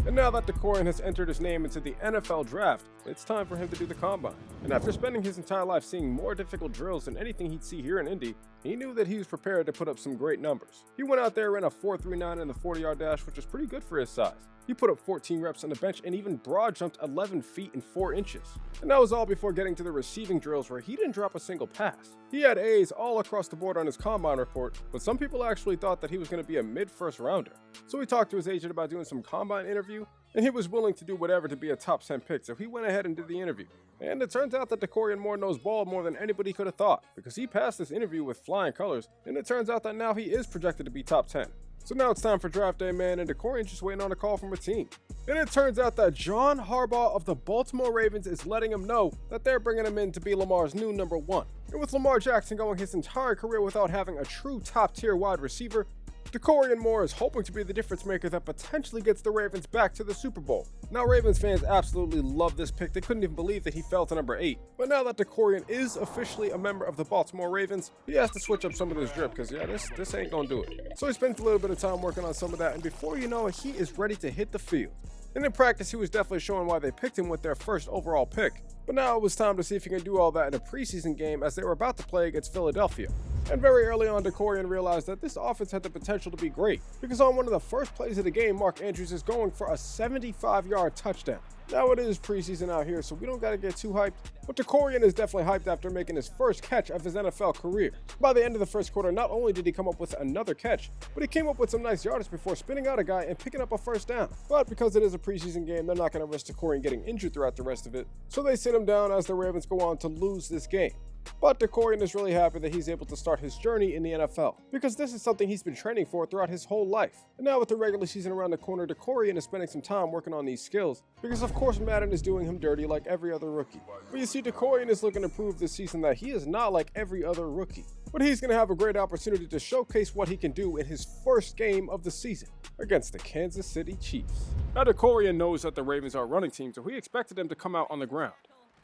S1: And now that Dakorien has entered his name into the NFL draft, it's time for him to do the combine. And after spending his entire life seeing more difficult drills than anything he'd see here in Indy, he knew that he was prepared to put up some great numbers. He went out there and ran a 4.39 in the 40-yard dash, which was pretty good for his size. He put up 14 reps on the bench and even broad jumped 11 feet and 4 inches. And that was all before getting to the receiving drills where he didn't drop a single pass. He had A's all across the board on his combine report, but some people actually thought that he was going to be a mid-first rounder. So he talked to his agent about doing some combine interview, and he was willing to do whatever to be a top 10 pick, so he went ahead and did the interview. And it turns out that Dakorien Moore knows ball more than anybody could have thought, because he passed this interview with flying colors, and it turns out that now he is projected to be top 10. So now it's time for draft day, man, and Dakorien's just waiting on a call from a team. And it turns out that John Harbaugh of the Baltimore Ravens is letting him know that they're bringing him in to be Lamar's new number 1. And with Lamar Jackson going his entire career without having a true top-tier wide receiver, Dakorien Moore is hoping to be the difference maker that potentially gets the Ravens back to the Super Bowl. Now, Ravens fans absolutely love this pick. They couldn't even believe that he fell to number 8. But now that Dakorien is officially a member of the Baltimore Ravens, he has to switch up some of this drip because, yeah, this ain't gonna do it. So he spends a little bit of time working on some of that, and before you know it, he is ready to hit the field. And in practice, he was definitely showing why they picked him with their first overall pick. But now it was time to see if he can do all that in a preseason game as they were about to play against Philadelphia. And very early on, Dakorien realized that this offense had the potential to be great, because on one of the first plays of the game, Mark Andrews is going for a 75-yard touchdown. Now it is preseason out here, so we don't gotta get too hyped, but Dakorien is definitely hyped after making his first catch of his NFL career. By the end of the first quarter, not only did he come up with another catch, but he came up with some nice yardage before spinning out a guy and picking up a first down. But because it is a preseason game, they're not gonna risk Dakorien getting injured throughout the rest of it, so they sit him down as the Ravens go on to lose this game. But Dakorien is really happy that he's able to start his journey in the NFL, because this is something he's been training for throughout his whole life. And now with the regular season around the corner, Dakorien is spending some time working on these skills, because of course Madden is doing him dirty like every other rookie. But you see, Dakorien is looking to prove this season that he is not like every other rookie. But he's going to have a great opportunity to showcase what he can do in his first game of the season against the Kansas City Chiefs. Now Dakorien knows that the Ravens are a running team, so he expected them to come out on the ground.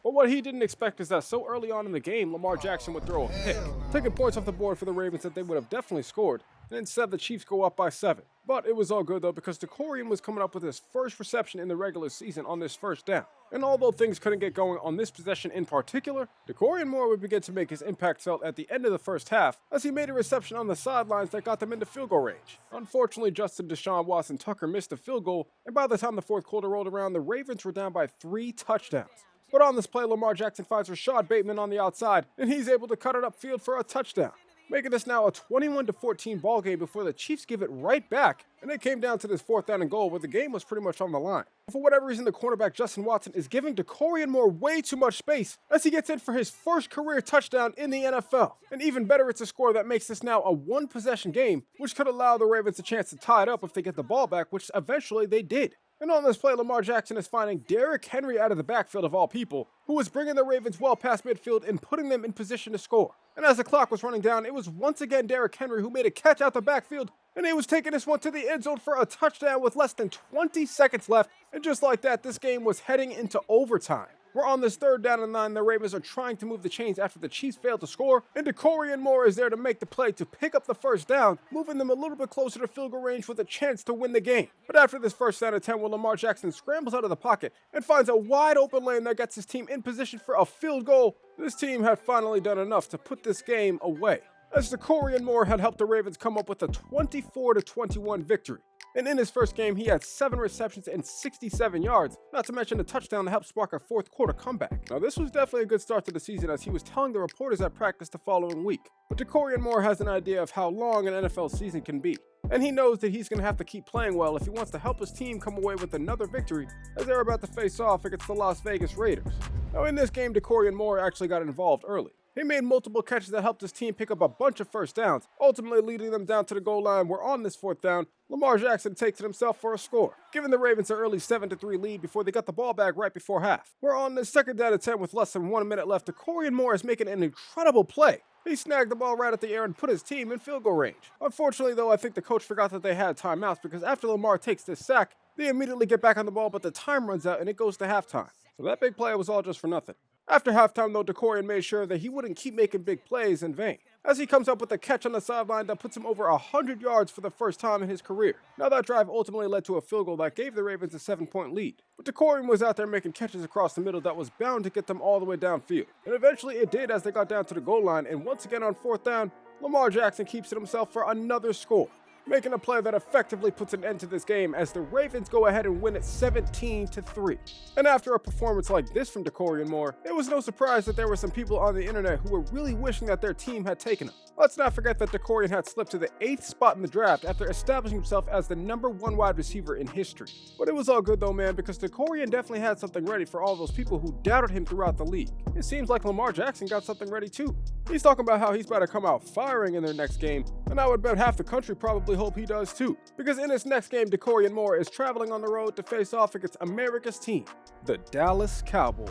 S1: But what he didn't expect is that so early on in the game, Lamar Jackson would throw a pick, taking points off the board for the Ravens that they would have definitely scored, and instead the Chiefs go up by 7. But it was all good though, because Dakorien was coming up with his first reception in the regular season on this first down. And although things couldn't get going on this possession in particular, Dakorien Moore would begin to make his impact felt at the end of the first half as he made a reception on the sidelines that got them into field goal range. Unfortunately, Justin Deshaun Watson Tucker missed a field goal, and by the time the fourth quarter rolled around, the Ravens were down by 3 touchdowns. But on this play, Lamar Jackson finds Rashad Bateman on the outside, and he's able to cut it upfield for a touchdown, making this now a 21-14 ball game before the Chiefs give it right back, and it came down to this 4th down and goal where the game was pretty much on the line. For whatever reason, the cornerback Justin Watson is giving Dakorien Moore way too much space as he gets in for his first career touchdown in the NFL. And even better, it's a score that makes this now a 1-possession game, which could allow the Ravens a chance to tie it up if they get the ball back, which eventually they did. And on this play, Lamar Jackson is finding Derrick Henry out of the backfield of all people, who was bringing the Ravens well past midfield and putting them in position to score. And as the clock was running down, it was once again Derrick Henry who made a catch out the backfield, and he was taking this one to the end zone for a touchdown with less than 20 seconds left. And just like that, this game was heading into overtime. We're on this 3rd down and 9, the Ravens are trying to move the chains after the Chiefs failed to score, and Dakorien Moore is there to make the play to pick up the first down, moving them a little bit closer to field goal range with a chance to win the game. But after this first down attempt, where Lamar Jackson scrambles out of the pocket and finds a wide open lane that gets his team in position for a field goal, this team had finally done enough to put this game away. as Dakorien Moore had helped the Ravens come up with a 24-21 victory. And in his first game, he had 7 receptions and 67 yards, not to mention a touchdown to help spark a fourth quarter comeback. Now, this was definitely a good start to the season, as he was telling the reporters at practice the following week. But Dakorien Moore has an idea of how long an NFL season can be, and he knows that he's going to have to keep playing well if he wants to help his team come away with another victory, as they're about to face off against the Las Vegas Raiders. Now, in this game, Dakorien Moore actually got involved early. He made multiple catches that helped his team pick up a bunch of first downs, ultimately leading them down to the goal line, where on this fourth down, Lamar Jackson takes it himself for a score, giving the Ravens an early 7-3 lead before they got the ball back right before half. Where on the second down and 10 with less than 1 minute left, Dakorien Moore is making an incredible play. He snagged the ball right at the air and put his team in field goal range. Unfortunately, though, I think the coach forgot that they had timeouts, because after Lamar takes this sack, they immediately get back on the ball, but the time runs out and it goes to halftime. So that big play was all just for nothing. After halftime, though, Dakorien made sure that he wouldn't keep making big plays in vain, as he comes up with a catch on the sideline that puts him over 100 yards for the first time in his career. Now, that drive ultimately led to a field goal that gave the Ravens a 7-point lead, but Dakorien was out there making catches across the middle that was bound to get them all the way downfield. And eventually it did, as they got down to the goal line, and once again on fourth down, Lamar Jackson keeps it himself for another score, making a play that effectively puts an end to this game as the Ravens go ahead and win it 17-3. And after a performance like this from Dakorien Moore, it was no surprise that there were some people on the internet who were really wishing that their team had taken him. Let's not forget that Dakorien had slipped to the 8th spot in the draft after establishing himself as the #1 wide receiver in history. But it was all good though, man, because Dakorien definitely had something ready for all those people who doubted him throughout the league. It seems like Lamar Jackson got something ready too. He's talking about how he's about to come out firing in their next game, and I would bet half the country probably hope he does too, because in his next game, Dakorien Moore is traveling on the road to face off against America's team, the Dallas Cowboys.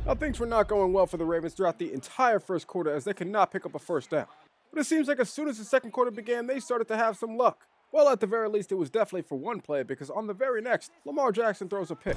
S1: Now, things were not going well for the Ravens throughout the entire first quarter, as they could not pick up a first down. But it seems like as soon as the second quarter began, they started to have some luck. Well, at the very least, it was definitely for one play, because on the very next, Lamar Jackson throws a pick.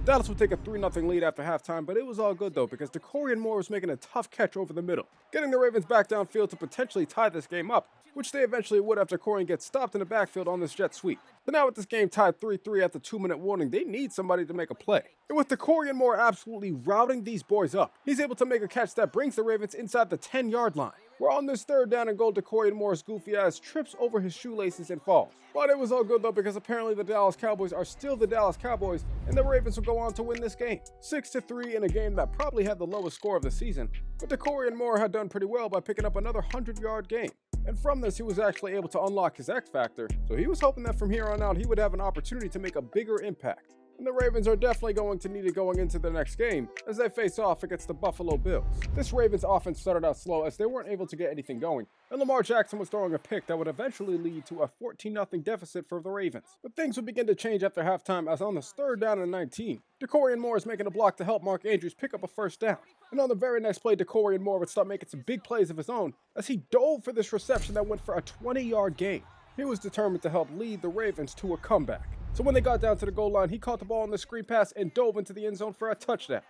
S1: Dallas would take a 3-0 lead after halftime, but it was all good though, because Dakorien Moore was making a tough catch over the middle, getting the Ravens back downfield to potentially tie this game up, which they eventually would after Dakorien gets stopped in the backfield on this jet sweep. But now with this game tied 3-3 at the 2-minute warning, they need somebody to make a play. And with Dakorien Moore absolutely routing these boys up, he's able to make a catch that brings the Ravens inside the 10-yard line. Where on this third down and goal, Dakorien Moore's goofy ass trips over his shoelaces and falls. But it was all good though, because apparently the Dallas Cowboys are still the Dallas Cowboys, and the Ravens will go on to win this game 6-3 in a game that probably had the lowest score of the season. But Dakorien Moore had done pretty well by picking up another 100-yard game. And from this, he was actually able to unlock his X factor, so he was hoping that from here on out he would have an opportunity to make a bigger impact. And the Ravens are definitely going to need it going into the next game as they face off against the Buffalo Bills. This Ravens offense started out slow as they weren't able to get anything going, and Lamar Jackson was throwing a pick that would eventually lead to a 14-0 deficit for the Ravens. But things would begin to change after halftime, as on this third down and 19, Dakorien Moore is making a block to help Mark Andrews pick up a first down. And on the very next play, Dakorien Moore would start making some big plays of his own as he dove for this reception that went for a 20-yard gain. He was determined to help lead the Ravens to a comeback. So when they got down to the goal line, he caught the ball on the screen pass and dove into the end zone for a touchdown,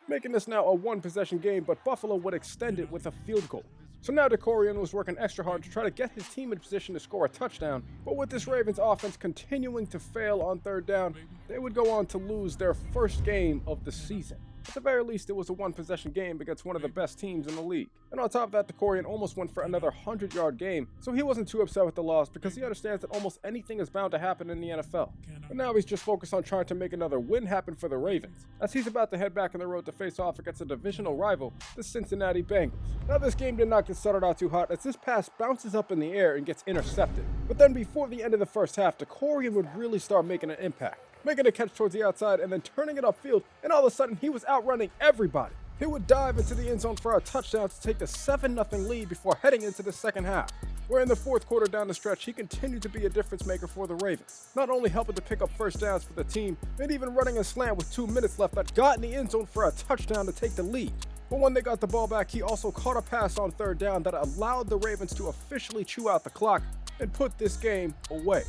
S1: making this now a one-possession game, but Buffalo would extend it with a field goal. So now Dakorien was working extra hard to try to get his team in position to score a touchdown, but with this Ravens offense continuing to fail on third down, they would go on to lose their first game of the season. At the very least, it was a one-possession game against one of the best teams in the league. And on top of that, Dakorien almost went for another 100-yard game, so he wasn't too upset with the loss because he understands that almost anything is bound to happen in the NFL. But now he's just focused on trying to make another win happen for the Ravens, as he's about to head back on the road to face off against a divisional rival, the Cincinnati Bengals. Now this game did not get started out too hot, as this pass bounces up in the air and gets intercepted. But then before the end of the first half, Dakorien would really start making an impact, making a catch towards the outside and then turning it upfield, and all of a sudden he was outrunning everybody. He would dive into the end zone for a touchdown to take the 7-0 lead before heading into the second half, where in the fourth quarter down the stretch, he continued to be a difference maker for the Ravens, not only helping to pick up first downs for the team, and even running a slant with 2 minutes left that got in the end zone for a touchdown to take the lead. But when they got the ball back, he also caught a pass on third down that allowed the Ravens to officially chew out the clock and put this game away.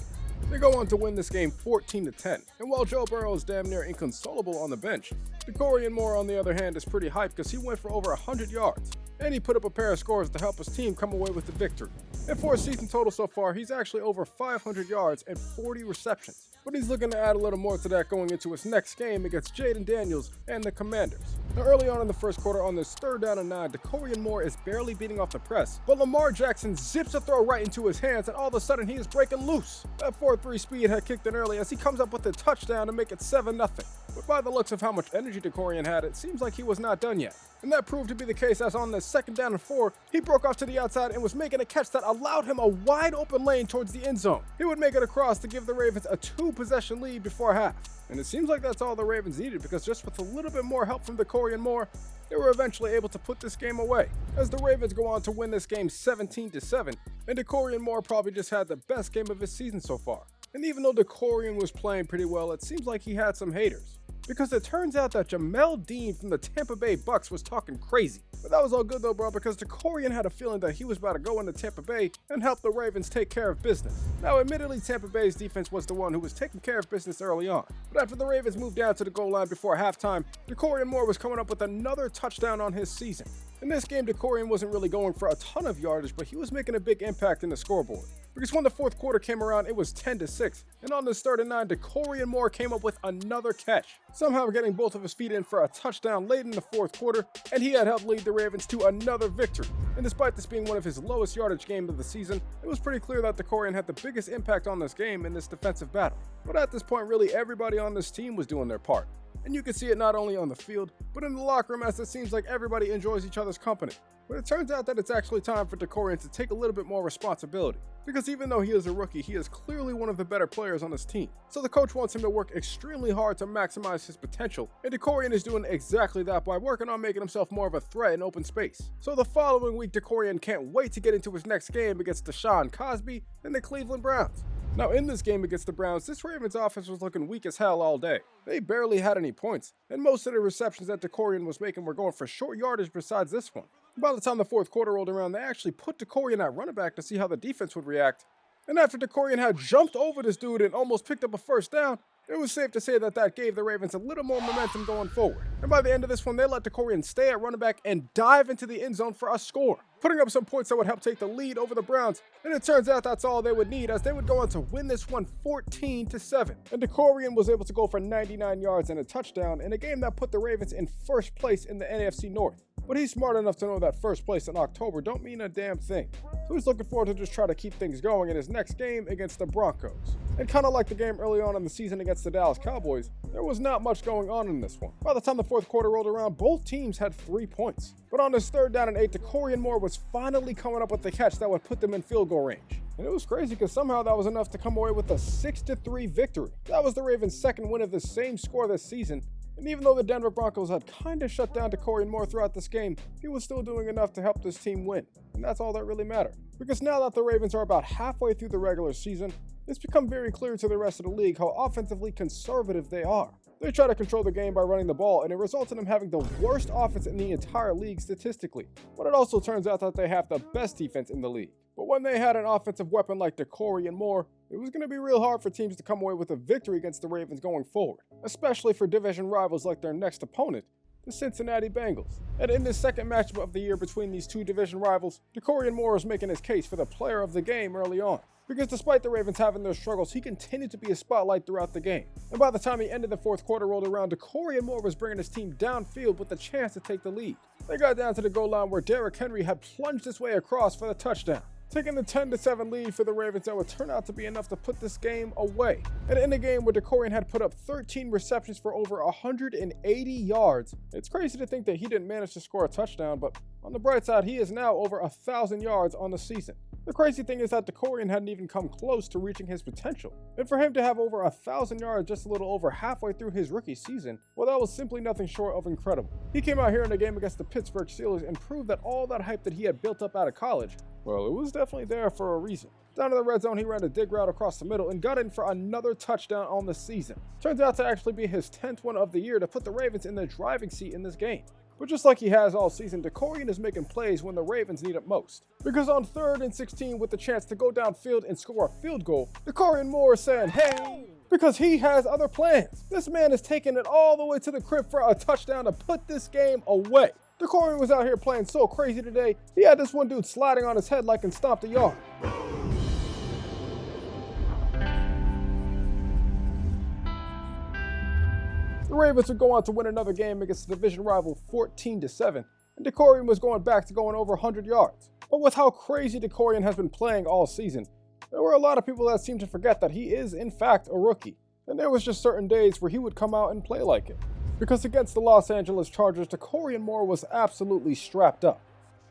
S1: They go on to win this game 14-10, and while Joe Burrow is damn near inconsolable on the bench, Dakorien Moore on the other hand is pretty hyped because he went for over 100 yards, and he put up a pair of scores to help his team come away with the victory. And for a season total so far, he's actually over 500 yards and 40 receptions. But he's looking to add a little more to that going into his next game against Jaden Daniels and the Commanders. Now, early on in the first quarter on this 3rd down and 9, Dakorien Moore is barely beating off the press, but Lamar Jackson zips a throw right into his hands, and all of a sudden he is breaking loose. That 4.3 speed had kicked in early as he comes up with a touchdown to make it 7-0. But by the looks of how much energy Dakorien had, it seems like he was not done yet. And that proved to be the case as on the 2nd down and 4, he broke off to the outside and was making a catch that allowed him a wide open lane towards the end zone. He would make it across to give the Ravens a 2-possession lead before half. And it seems like that's all the Ravens needed, because just with a little bit more help from Dakorien Moore, they were eventually able to put this game away, as the Ravens go on to win this game 17-7, and Dakorien Moore probably just had the best game of his season so far. And even though Dakorien was playing pretty well, it seems like he had some haters, because it turns out that Jamel Dean from the Tampa Bay Bucks was talking crazy. But that was all good though, bro, because Dakorien had a feeling that he was about to go into Tampa Bay and help the Ravens take care of business. Now, admittedly, Tampa Bay's defense was the one who was taking care of business early on. But after the Ravens moved down to the goal line before halftime, Dakorien Moore was coming up with another touchdown on his season. In this game, Dakorien wasn't really going for a ton of yardage, but he was making a big impact in the scoreboard. Because when the 4th quarter came around, it was 10-6, and on this 3rd and 9, Dakorien Moore came up with another catch, somehow getting both of his feet in for a touchdown late in the 4th quarter, and he had helped lead the Ravens to another victory. And despite this being one of his lowest yardage games of the season, it was pretty clear that Dakorien had the biggest impact on this game in this defensive battle. But at this point, really everybody on this team was doing their part. And you can see it not only on the field, but in the locker room, as it seems like everybody enjoys each other's company. But it turns out that it's actually time for Dakorien to take a little bit more responsibility, because even though he is a rookie, he is clearly one of the better players on this team. So the coach wants him to work extremely hard to maximize his potential, and Dakorien is doing exactly that by working on making himself more of a threat in open space. So the following week, Dakorien can't wait to get into his next game against Deshaun Cosby and the Cleveland Browns. Now, in this game against the Browns, this Ravens offense was looking weak as hell all day. They barely had any points, and most of the receptions that Dakorien was making were going for short yardage besides this one. By the time the 4th quarter rolled around, they actually put Dakorien at running back to see how the defense would react. And after Dakorien had jumped over this dude and almost picked up a 1st down, it was safe to say that that gave the Ravens a little more momentum going forward. And by the end of this one, they let Dakorien stay at running back and dive into the end zone for a score, putting up some points that would help take the lead over the Browns. And it turns out that's all they would need, as they would go on to win this one 14-7. And Dakorien was able to go for 99 yards and a touchdown in a game that put the Ravens in 1st place in the NFC North. But he's smart enough to know that 1st place in October don't mean a damn thing. So he's looking forward to just try to keep things going in his next game against the Broncos. And kind of like the game early on in the season against the Dallas Cowboys, there was not much going on in this one. By the time the 4th quarter rolled around, both teams had 3 points. But on this 3rd down and 8, Dakorien Moore was finally coming up with the catch that would put them in field goal range. And it was crazy because somehow that was enough to come away with a 6-3 victory. That was the Ravens' 2nd win of the same score this season. And even though the Denver Broncos had kinda shut down Dakorien Moore throughout this game, he was still doing enough to help this team win. And that's all that really mattered. Because now that the Ravens are about halfway through the regular season, it's become very clear to the rest of the league how offensively conservative they are. They try to control the game by running the ball, and it results in them having the worst offense in the entire league statistically. But it also turns out that they have the best defense in the league. But when they had an offensive weapon like Dakorien Moore, it was going to be real hard for teams to come away with a victory against the Ravens going forward, especially for division rivals like their next opponent, the Cincinnati Bengals. And in this 2nd matchup of the year between these two division rivals, Dakorien Moore is making his case for the player of the game early on. Because despite the Ravens having their struggles, he continued to be a spotlight throughout the game. And by the time the end of the 4th quarter rolled around, Dakorien Moore was bringing his team downfield with a chance to take the lead. They got down to the goal line where Derrick Henry had plunged his way across for the touchdown, taking the 10-7 lead for the Ravens that would turn out to be enough to put this game away. And in a game where Dakorien had put up 13 receptions for over 180 yards, it's crazy to think that he didn't manage to score a touchdown, but on the bright side, he is now over 1,000 yards on the season. The crazy thing is that Dakorien hadn't even come close to reaching his potential. And for him to have over 1,000 yards just a little over halfway through his rookie season, well, that was simply nothing short of incredible. He came out here in a game against the Pittsburgh Steelers and proved that all that hype that he had built up out of college, well, it was definitely there for a reason. Down to the red zone, he ran a dig route across the middle and got in for another touchdown on the season. Turns out to actually be his 10th one of the year to put the Ravens in the driving seat in this game. But just like he has all season, Dakorien is making plays when the Ravens need it most. Because on 3rd and 16 with the chance to go downfield and score a field goal, Dakorien Moore is saying, hey, because he has other plans. This man is taking it all the way to the crib for a touchdown to put this game away. Dakorien was out here playing so crazy today, he had this one dude sliding on his head like in Stomp the Yard. The Ravens would go on to win another game against the division rival 14-7, and Dakorien was going back to going over 100 yards. But with how crazy Dakorien has been playing all season, there were a lot of people that seemed to forget that he is in fact a rookie, and there was just certain days where he would come out and play like it. Because against the Los Angeles Chargers, Dakorien Moore was absolutely strapped up.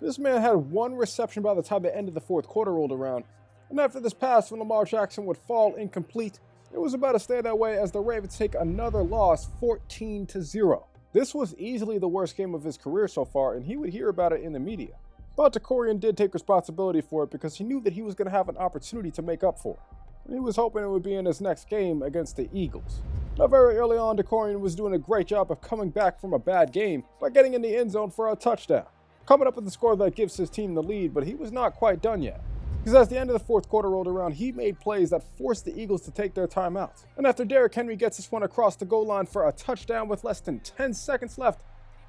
S1: This man had one reception by the time the end of the fourth quarter rolled around, and after this pass from Lamar Jackson would fall incomplete, it was about to stay that way as the Ravens take another loss 14-0. This was easily the worst game of his career so far, and he would hear about it in the media. But Dakorien did take responsibility for it because he knew that he was going to have an opportunity to make up for it. And he was hoping it would be in his next game against the Eagles. Now very early on, Dakorien was doing a great job of coming back from a bad game by getting in the end zone for a touchdown, coming up with a score that gives his team the lead, but he was not quite done yet. Because as the end of the fourth quarter rolled around, he made plays that forced the Eagles to take their timeout. And after Derrick Henry gets this one across the goal line for a touchdown with less than 10 seconds left,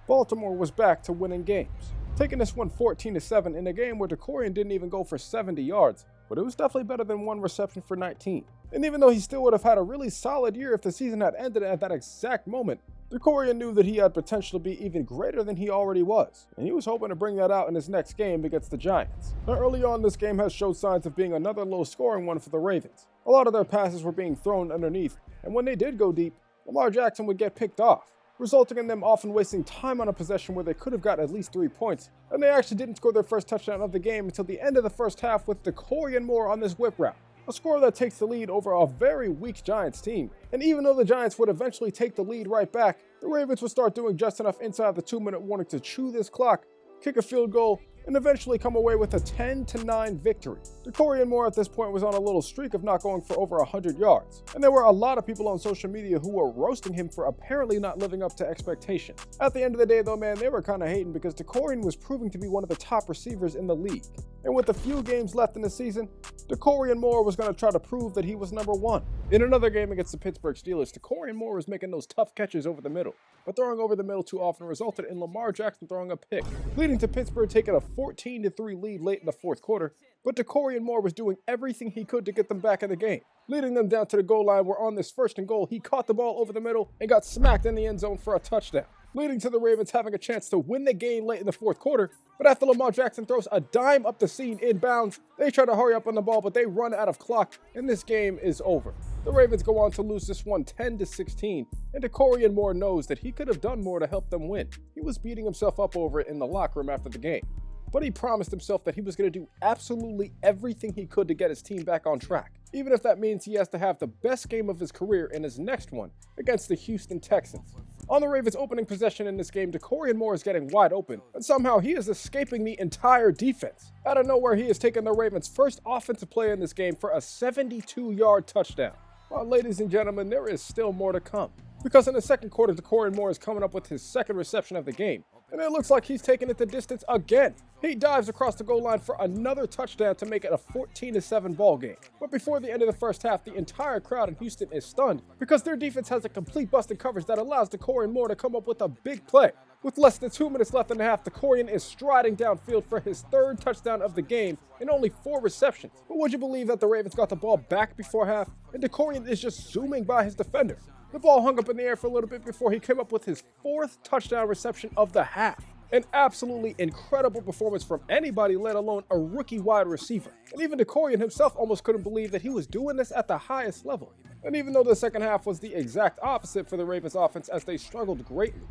S1: Baltimore was back to winning games, taking this one 14-7 in a game where Dakorien didn't even go for 70 yards, but it was definitely better than one reception for 19. And even though he still would have had a really solid year if the season had ended at that exact moment, Dakorien knew that he had potential to be even greater than he already was, and he was hoping to bring that out in his next game against the Giants. Now early on, this game has showed signs of being another low-scoring one for the Ravens. A lot of their passes were being thrown underneath, and when they did go deep, Lamar Jackson would get picked off, resulting in them often wasting time on a possession where they could have got at least 3 points, and they actually didn't score their first touchdown of the game until the end of the first half with Dakorien Moore on this whip route. A score that takes the lead over a very weak Giants team. And even though the Giants would eventually take the lead right back, the Ravens would start doing just enough inside the 2-minute warning to chew this clock, kick a field goal, and eventually come away with a 10-9 victory. Dakorien Moore at this point was on a little streak of not going for over 100 yards, and there were a lot of people on social media who were roasting him for apparently not living up to expectations. At the end of the day though, man, they were kind of hating because Dakorien was proving to be one of the top receivers in the league. And with a few games left in the season, Dakorien Moore was going to try to prove that he was number one. In another game against the Pittsburgh Steelers, Dakorien Moore was making those tough catches over the middle, but throwing over the middle too often resulted in Lamar Jackson throwing a pick, leading to Pittsburgh taking a 14-3 lead late in the fourth quarter, but Dakorien Moore was doing everything he could to get them back in the game, leading them down to the goal line where on this 1st and goal, he caught the ball over the middle and got smacked in the end zone for a touchdown, leading to the Ravens having a chance to win the game late in the fourth quarter. But after Lamar Jackson throws a dime up the seam inbounds, they try to hurry up on the ball, but they run out of clock, and this game is over. The Ravens go on to lose this one 10-16, and Dakorien Moore knows that he could have done more to help them win. He was beating himself up over it in the locker room after the game, but he promised himself that he was going to do absolutely everything he could to get his team back on track, even if that means he has to have the best game of his career in his next one against the Houston Texans. On the Ravens' opening possession in this game, Dakorien Moore is getting wide open, and somehow he is escaping the entire defense. Out of nowhere, he has taken the Ravens' first offensive play in this game for a 72-yard touchdown. Well, ladies and gentlemen, there is still more to come, because in the second quarter, Dakorien Moore is coming up with his second reception of the game, and it looks like he's taking it the distance again. He dives across the goal line for another touchdown to make it a 14-7 ball game. But before the end of the first half, the entire crowd in Houston is stunned because their defense has a complete busted coverage that allows Dakorien Moore to come up with a big play. With less than 2 minutes left in the half, Dakorien is striding downfield for his third touchdown of the game in only 4 receptions. But would you believe that the Ravens got the ball back before half, and Dakorien is just zooming by his defender? The ball hung up in the air for a little bit before he came up with his 4th touchdown reception of the half. An absolutely incredible performance from anybody, let alone a rookie wide receiver. And even Dakorien himself almost couldn't believe that he was doing this at the highest level. And even though the second half was the exact opposite for the Ravens offense as they struggled greatly,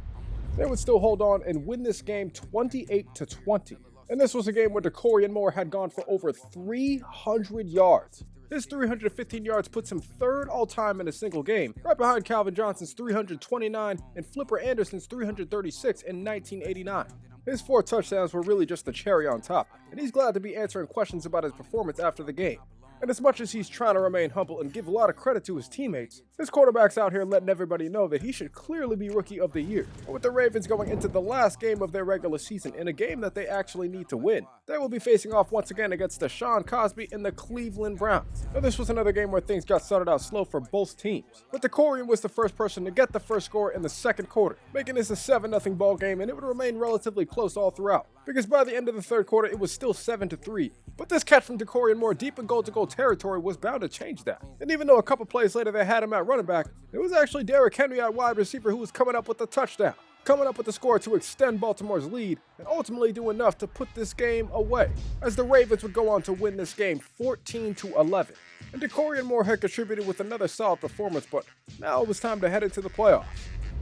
S1: they would still hold on and win this game 28-20. And this was a game where Dakorien Moore had gone for over 300 yards. His 315 yards puts him 3rd all-time in a single game, right behind Calvin Johnson's 329 and Flipper Anderson's 336 in 1989. His 4 touchdowns were really just the cherry on top, and he's glad to be answering questions about his performance after the game. And as much as he's trying to remain humble and give a lot of credit to his teammates, his quarterback's out here letting everybody know that he should clearly be Rookie of the Year. And with the Ravens going into the last game of their regular season in a game that they actually need to win, they will be facing off once again against Deshaun Cosby and the Cleveland Browns. Now this was another game where things got started out slow for both teams, but Dakorien was the first person to get the first score in the second quarter, making this a 7-0 ball game, and it would remain relatively close all throughout, because by the end of the third quarter it was still 7-3. But this catch from Dakorien Moore deep in goal-to-goal territory was bound to change that. And even though a couple plays later they had him at running back, it was actually Derrick Henry at wide receiver who was coming up with the touchdown, coming up with the score to extend Baltimore's lead and ultimately do enough to put this game away, as the Ravens would go on to win this game 14-11. And Dakorien Moore had contributed with another solid performance, but now it was time to head into the playoffs.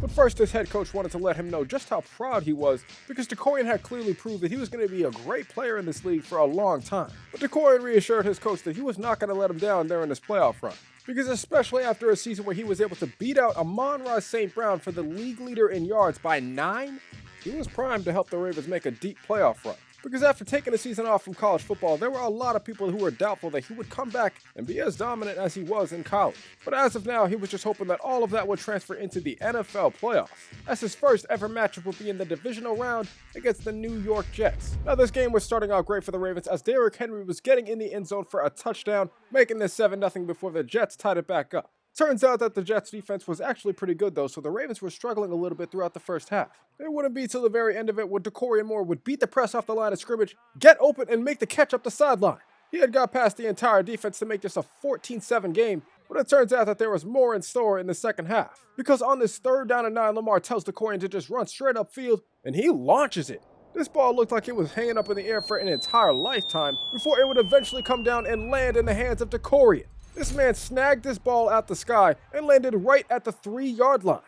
S1: But first, his head coach wanted to let him know just how proud he was, because Dakorien had clearly proved that he was going to be a great player in this league for a long time. But Dakorien reassured his coach that he was not going to let him down during this playoff run, because especially after a season where he was able to beat out Amon-Ra St. Brown for the league leader in yards by 9, he was primed to help the Ravens make a deep playoff run. Because after taking a season off from college football, there were a lot of people who were doubtful that he would come back and be as dominant as he was in college. But as of now, he was just hoping that all of that would transfer into the NFL playoffs, as his first ever matchup would be in the divisional round against the New York Jets. Now this game was starting out great for the Ravens, as Derrick Henry was getting in the end zone for a touchdown, making this 7-0 before the Jets tied it back up. Turns out that the Jets' defense was actually pretty good though, so the Ravens were struggling a little bit throughout the first half. It wouldn't be till the very end of it where Dakorien Moore would beat the press off the line of scrimmage, get open, and make the catch up the sideline. He had got past the entire defense to make this a 14-7 game, but it turns out that there was more in store in the second half. Because on this 3rd down and 9, Lamar tells Dakorien to just run straight upfield, and he launches it. This ball looked like it was hanging up in the air for an entire lifetime before it would eventually come down and land in the hands of Dakorien. This man snagged this ball out the sky and landed right at the 3-yard line.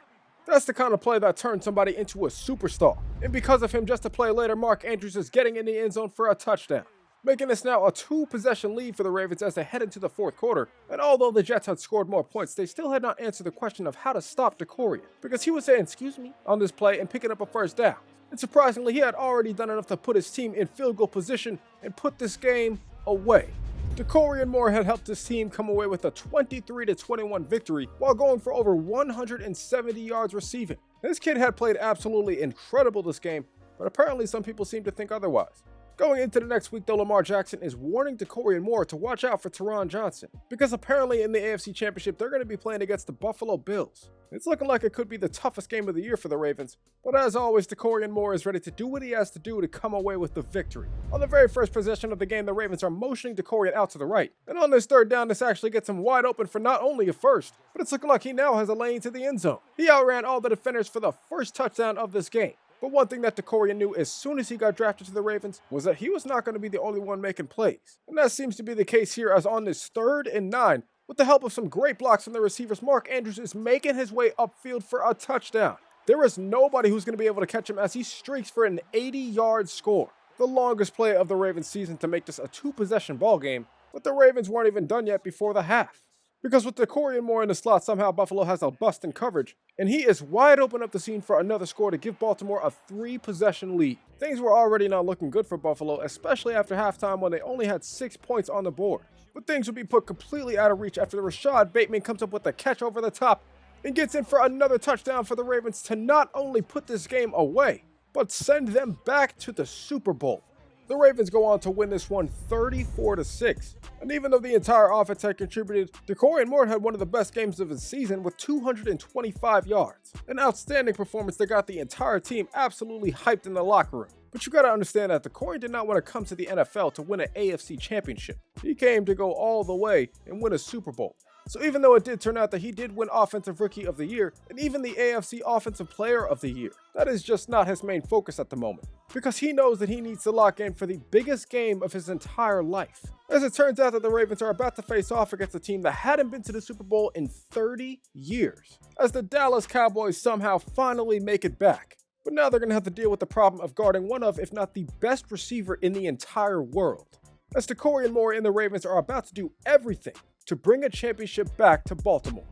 S1: That's the kind of play that turned somebody into a superstar. And because of him, just a play later, Mark Andrews is getting in the end zone for a touchdown, making this now a 2-possession lead for the Ravens as they head into the fourth quarter. And although the Jets had scored more points, they still had not answered the question of how to stop Dakorien, because he was saying "excuse me" on this play and picking up a first down. And surprisingly, he had already done enough to put his team in field goal position and put this game away. Dakorien Moore had helped his team come away with a 23-21 victory while going for over 170 yards receiving. This kid had played absolutely incredible this game, but apparently some people seem to think otherwise. Going into the next week though, Lamar Jackson is warning Dakorien Moore to watch out for Teron Johnson, because apparently in the AFC Championship they're going to be playing against the Buffalo Bills. It's looking like it could be the toughest game of the year for the Ravens, but as always, Dakorien Moore is ready to do what he has to do to come away with the victory. On the very first possession of the game, the Ravens are motioning Dakorien out to the right, and on this 3rd down, this actually gets him wide open for not only a first, but it's looking like he now has a lane to the end zone. He outran all the defenders for the first touchdown of this game. But one thing that Dakorien knew as soon as he got drafted to the Ravens was that he was not going to be the only one making plays. And that seems to be the case here, as on this 3rd and 9, with the help of some great blocks from the receivers, Mark Andrews is making his way upfield for a touchdown. There is nobody who's going to be able to catch him as he streaks for an 80-yard score, the longest play of the Ravens season to make this a 2-possession ball game, but the Ravens weren't even done yet before the half. Because with Dakorien Moore in the slot, somehow Buffalo has a bust in coverage, and he is wide open up the seam for another score to give Baltimore a 3-possession lead. Things were already not looking good for Buffalo, especially after halftime when they only had 6 points on the board. But things would be put completely out of reach after Rashad Bateman comes up with a catch over the top and gets in for another touchdown for the Ravens to not only put this game away, but send them back to the Super Bowl. The Ravens go on to win this one 34-6. And even though the entire offense had contributed, Dakorien Moore had one of the best games of his season with 225 yards. An outstanding performance that got the entire team absolutely hyped in the locker room. But you gotta understand that Dakorien did not want to come to the NFL to win an AFC Championship. He came to go all the way and win a Super Bowl. So even though it did turn out that he did win Offensive Rookie of the Year and even the AFC Offensive Player of the Year, that is just not his main focus at the moment, because he knows that he needs to lock in for the biggest game of his entire life. As it turns out that the Ravens are about to face off against a team that hadn't been to the Super Bowl in 30 years, as the Dallas Cowboys somehow finally make it back. But now they're going to have to deal with the problem of guarding one of, if not the best receiver in the entire world, as Dakorien Moore and the Ravens are about to do everything to bring a championship back to Baltimore.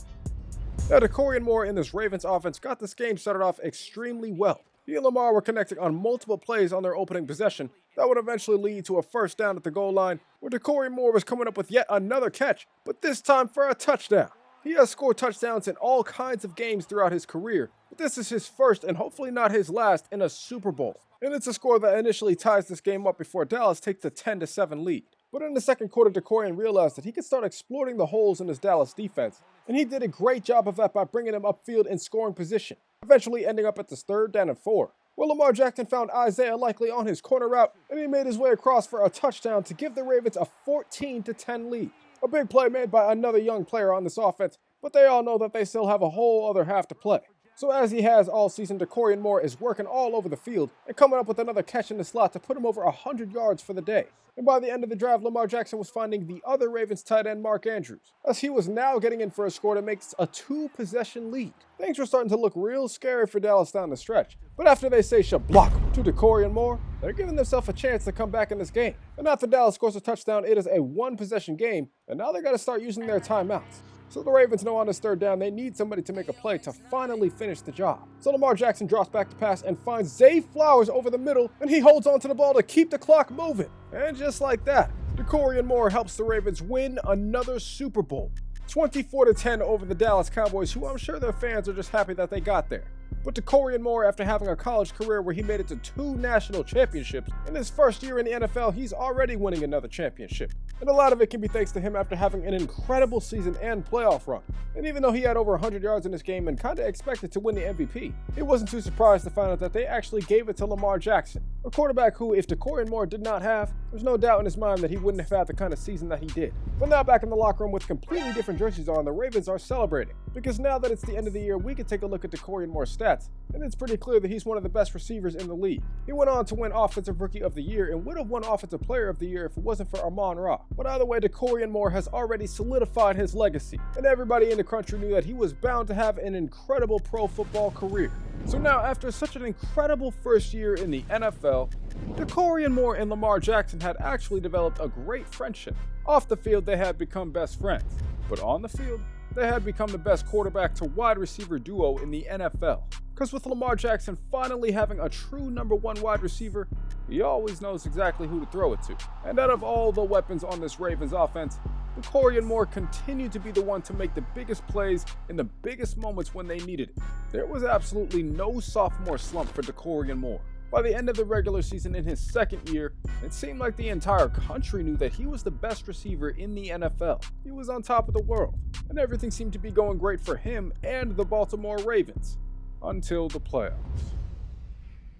S1: Now, Dakorien Moore in this Ravens offense got this game started off extremely well. He and Lamar were connecting on multiple plays on their opening possession that would eventually lead to a first down at the goal line, where Dakorien Moore was coming up with yet another catch, but this time for a touchdown. He has scored touchdowns in all kinds of games throughout his career, but this is his first and hopefully not his last in a Super Bowl. And it's a score that initially ties this game up before Dallas takes the 10-7 lead. But in the second quarter, Dakorien realized that he could start exploiting the holes in his Dallas defense, and he did a great job of that by bringing him upfield in scoring position, eventually ending up at this 3rd down and 4. Well, Lamar Jackson found Isaiah Likely on his corner route, and he made his way across for a touchdown to give the Ravens a 14-10 lead. A big play made by another young player on this offense, but they all know that they still have a whole other half to play. So as he has all season, Dakorien Moore is working all over the field and coming up with another catch in the slot to put him over 100 yards for the day. And by the end of the drive, Lamar Jackson was finding the other Ravens tight end, Mark Andrews, as he was now getting in for a score that makes a 2-possession lead. Things were starting to look real scary for Dallas down the stretch, but after they say shablock to Dakorien Moore, they're giving themselves a chance to come back in this game. And after Dallas scores a touchdown, it is a 1-possession game, and now they got to start using their timeouts. So the Ravens know on this 3rd down they need somebody to make a play to finally finish the job. So Lamar Jackson drops back to pass and finds Zay Flowers over the middle, and he holds onto the ball to keep the clock moving. And just like that, Dakorien Moore helps the Ravens win another Super Bowl. 24-10 over the Dallas Cowboys, who I'm sure their fans are just happy that they got there. But Dakorien Moore, after having a college career where he made it to 2 national championships, in his first year in the NFL, he's already winning another championship. And a lot of it can be thanks to him after having an incredible season and playoff run. And even though he had over 100 yards in this game and kinda expected to win the MVP, he wasn't too surprised to find out that they actually gave it to Lamar Jackson, a quarterback who, if Dakorien Moore did not have, there's no doubt in his mind that he wouldn't have had the kind of season that he did. But now back in the locker room with completely different jerseys on, the Ravens are celebrating, because now that it's the end of the year, we can take a look at Dakorien Moore's stats, and it's pretty clear that he's one of the best receivers in the league. He went on to win Offensive Rookie of the Year and would have won Offensive Player of the Year if it wasn't for Amon-Ra. But either way, Dakorien Moore has already solidified his legacy, and everybody in the country knew that he was bound to have an incredible pro football career. So now, after such an incredible first year in the NFL, Dakorien Moore and Lamar Jackson had actually developed a great friendship. Off the field, they had become best friends, but on the field, they had become the best quarterback to wide receiver duo in the NFL. Because with Lamar Jackson finally having a true number 1 wide receiver, he always knows exactly who to throw it to. And out of all the weapons on this Ravens offense, Dakorien Moore continued to be the one to make the biggest plays in the biggest moments when they needed it. There was absolutely no sophomore slump for Dakorien Moore. By the end of the regular season in his second year, it seemed like the entire country knew that he was the best receiver in the NFL. He was on top of the world, and everything seemed to be going great for him and the Baltimore Ravens. Until the playoffs,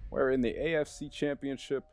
S1: where in the AFC Championship,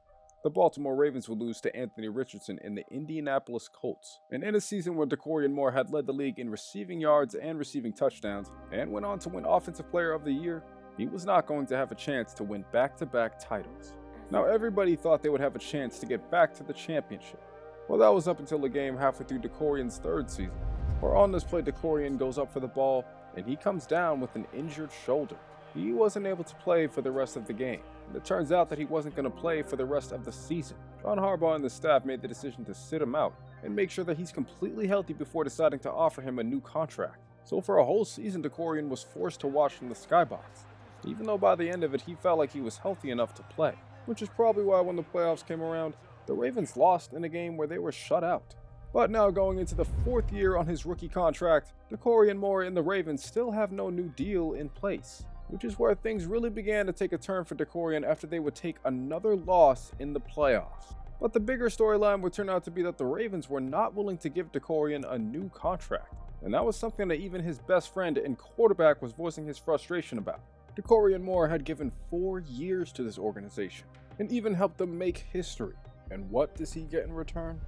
S1: the Baltimore Ravens would lose to Anthony Richardson in the Indianapolis Colts. And in a season where Dakorien Moore had led the league in receiving yards and receiving touchdowns, and went on to win Offensive Player of the Year, he was not going to have a chance to win back-to-back titles. Now everybody thought they would have a chance to get back to the championship. Well, that was up until the game halfway through Dakorien's 3rd season, where on this play Dakorien goes up for the ball, and he comes down with an injured shoulder. He wasn't able to play for the rest of the game, and it turns out that he wasn't going to play for the rest of the season. John Harbaugh and the staff made the decision to sit him out and make sure that he's completely healthy before deciding to offer him a new contract. So for a whole season, Dakorien was forced to watch from the skybox, even though by the end of it he felt like he was healthy enough to play, which is probably why when the playoffs came around, the Ravens lost in a game where they were shut out. But now going into the 4th year on his rookie contract, Dakorien Moore and the Ravens still have no new deal in place, which is where things really began to take a turn for Dakorien after they would take another loss in the playoffs. But the bigger storyline would turn out to be that the Ravens were not willing to give Dakorien a new contract, and that was something that even his best friend and quarterback was voicing his frustration about. Dakorien Moore had given 4 years to this organization, and even helped them make history. And what does he get in return?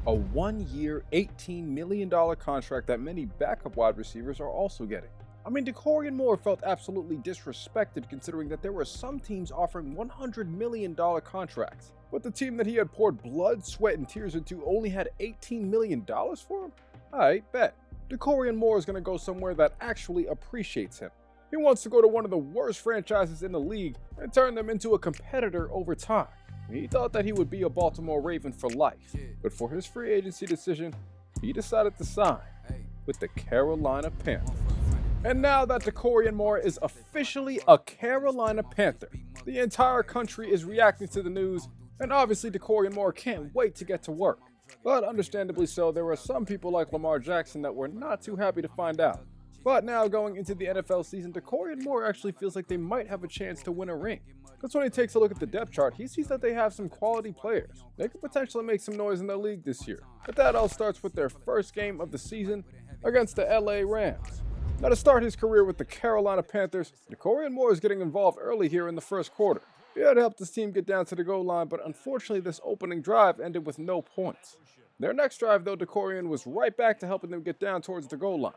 S1: A 1-year, $18 million contract that many backup wide receivers are also getting. I mean, Dakorien Moore felt absolutely disrespected considering that there were some teams offering $100 million contracts, but the team that he had poured blood, sweat, and tears into only had $18 million for him? Alright, bet. Dakorien Moore is going to go somewhere that actually appreciates him. He wants to go to one of the worst franchises in the league and turn them into a competitor over time. He thought that he would be a Baltimore Raven for life, but for his free agency decision, he decided to sign with the Carolina Panthers. And now that Dakorien Moore is officially a Carolina Panther, The entire country is reacting to the news, and obviously Dakorien Moore can't wait to get to work. But understandably so, there were some people like Lamar Jackson that were not too happy to find out. But now going into the NFL season, Dakorien Moore actually feels like they might have a chance to win a ring. Because when he takes a look at the depth chart, he sees that they have some quality players. They could potentially make some noise in the league this year. But that all starts with their first game of the season against the LA Rams. Now to start his career with the Carolina Panthers, Dakorien Moore is getting involved early here in the first quarter. He had helped his team get down to the goal line, but unfortunately this opening drive ended with no points. Their next drive though, Dakorien was right back to helping them get down towards the goal line.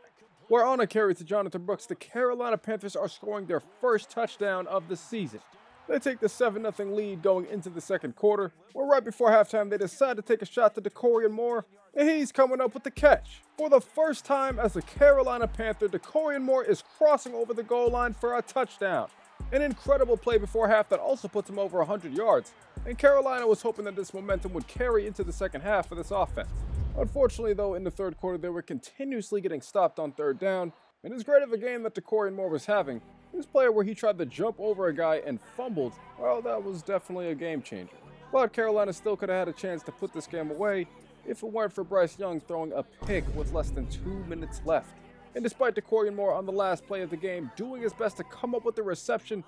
S1: Where on a carry to Jonathan Brooks, the Carolina Panthers are scoring their first touchdown of the season. They take the 7-0 lead going into the second quarter, where right before halftime they decide to take a shot to Dakorien Moore, and he's coming up with the catch. For the first time as a Carolina Panther, Dakorien Moore is crossing over the goal line for a touchdown. An incredible play before half that also puts him over 100 yards, and Carolina was hoping that this momentum would carry into the second half for this offense. Unfortunately though, in the third quarter they were continuously getting stopped on third down, and as great of a game that Dakorien Moore was having, this player where he tried to jump over a guy and fumbled, well, that was definitely a game changer. But Carolina still could have had a chance to put this game away if it weren't for Bryce Young throwing a pick with less than 2 minutes left. And despite Dakorien Moore on the last play of the game doing his best to come up with the reception,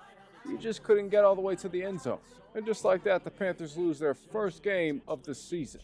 S1: he just couldn't get all the way to the end zone. And just like that, the Panthers lose their first game of the season.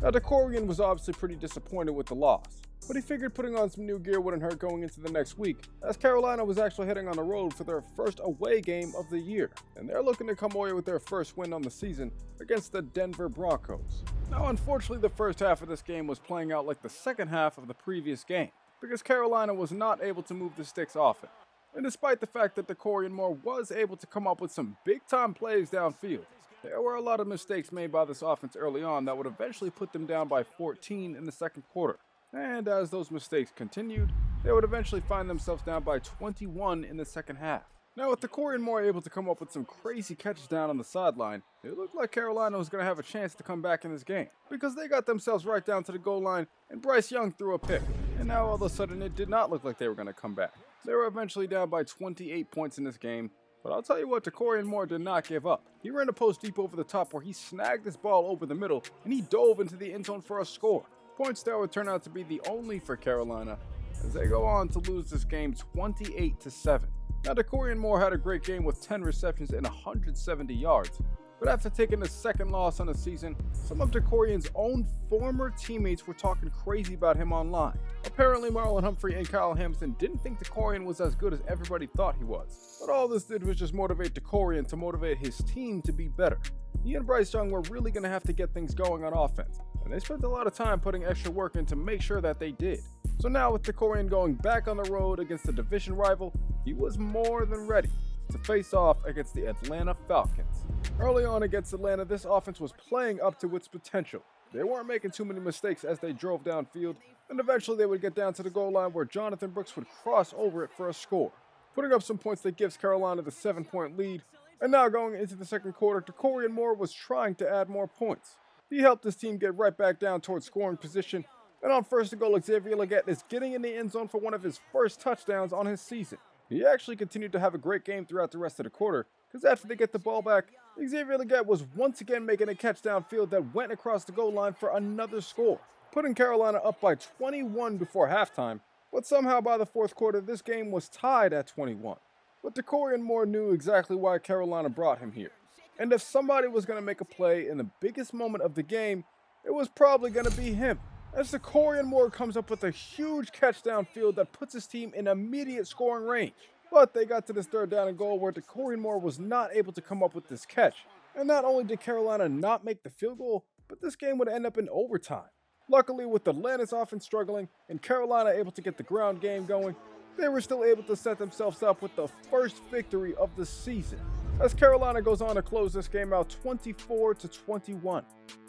S1: Now Dakorien was obviously pretty disappointed with the loss, but he figured putting on some new gear wouldn't hurt going into the next week, as Carolina was actually heading on the road for their first away game of the year, and they're looking to come away with their first win on the season against the Denver Broncos. Now unfortunately the first half of this game was playing out like the second half of the previous game, because Carolina was not able to move the sticks often. And despite the fact that Dakorien Moore was able to come up with some big-time plays downfield, there were a lot of mistakes made by this offense early on that would eventually put them down by 14 in the second quarter. And as those mistakes continued, they would eventually find themselves down by 21 in the second half. Now with Dakorien Moore able to come up with some crazy catches down on the sideline, it looked like Carolina was going to have a chance to come back in this game, because they got themselves right down to the goal line and Bryce Young threw a pick. And now all of a sudden it did not look like they were going to come back. They were eventually down by 28 points in this game, but I'll tell you what, Dakorien Moore did not give up. He ran a post deep over the top where he snagged this ball over the middle and he dove into the end zone for a score. Points that would turn out to be the only for Carolina as they go on to lose this game 28-7. Now Dakorien Moore had a great game with 10 receptions and 170 yards, but after taking his second loss on the season, some of Dakorien's own former teammates were talking crazy about him online. Apparently Marlon Humphrey and Kyle Hamilton didn't think Dakorien was as good as everybody thought he was, but all this did was just motivate Dakorien to motivate his team to be better. He and Bryce Young were really going to have to get things going on offense, and they spent a lot of time putting extra work in to make sure that they did. So now with Dakorien going back on the road against the division rival, he was more than ready to face off against the Atlanta Falcons. Early on against Atlanta, this offense was playing up to its potential. They weren't making too many mistakes as they drove downfield, and eventually they would get down to the goal line where Jonathan Brooks would cross over it for a score, putting up some points that gives Carolina the 7-point lead. And now going into the second quarter, Dakorien Moore was trying to add more points. He helped his team get right back down towards scoring position, and on first and goal, Xavier Legette is getting in the end zone for one of his first touchdowns on his season. He actually continued to have a great game throughout the rest of the quarter, because after they get the ball back, Xavier Legette was once again making a catch downfield that went across the goal line for another score, putting Carolina up by 21 before halftime, but somehow by the fourth quarter, this game was tied at 21. But Dakorien Moore knew exactly why Carolina brought him here. And if somebody was going to make a play in the biggest moment of the game, it was probably going to be him. As Dakorien Moore comes up with a huge catch downfield that puts his team in immediate scoring range. But they got to this third down and goal where Dakorien Moore was not able to come up with this catch. And not only did Carolina not make the field goal, but this game would end up in overtime. Luckily, with Atlanta's offense struggling and Carolina able to get the ground game going, they were still able to set themselves up with the first victory of the season, as Carolina goes on to close this game out 24-21.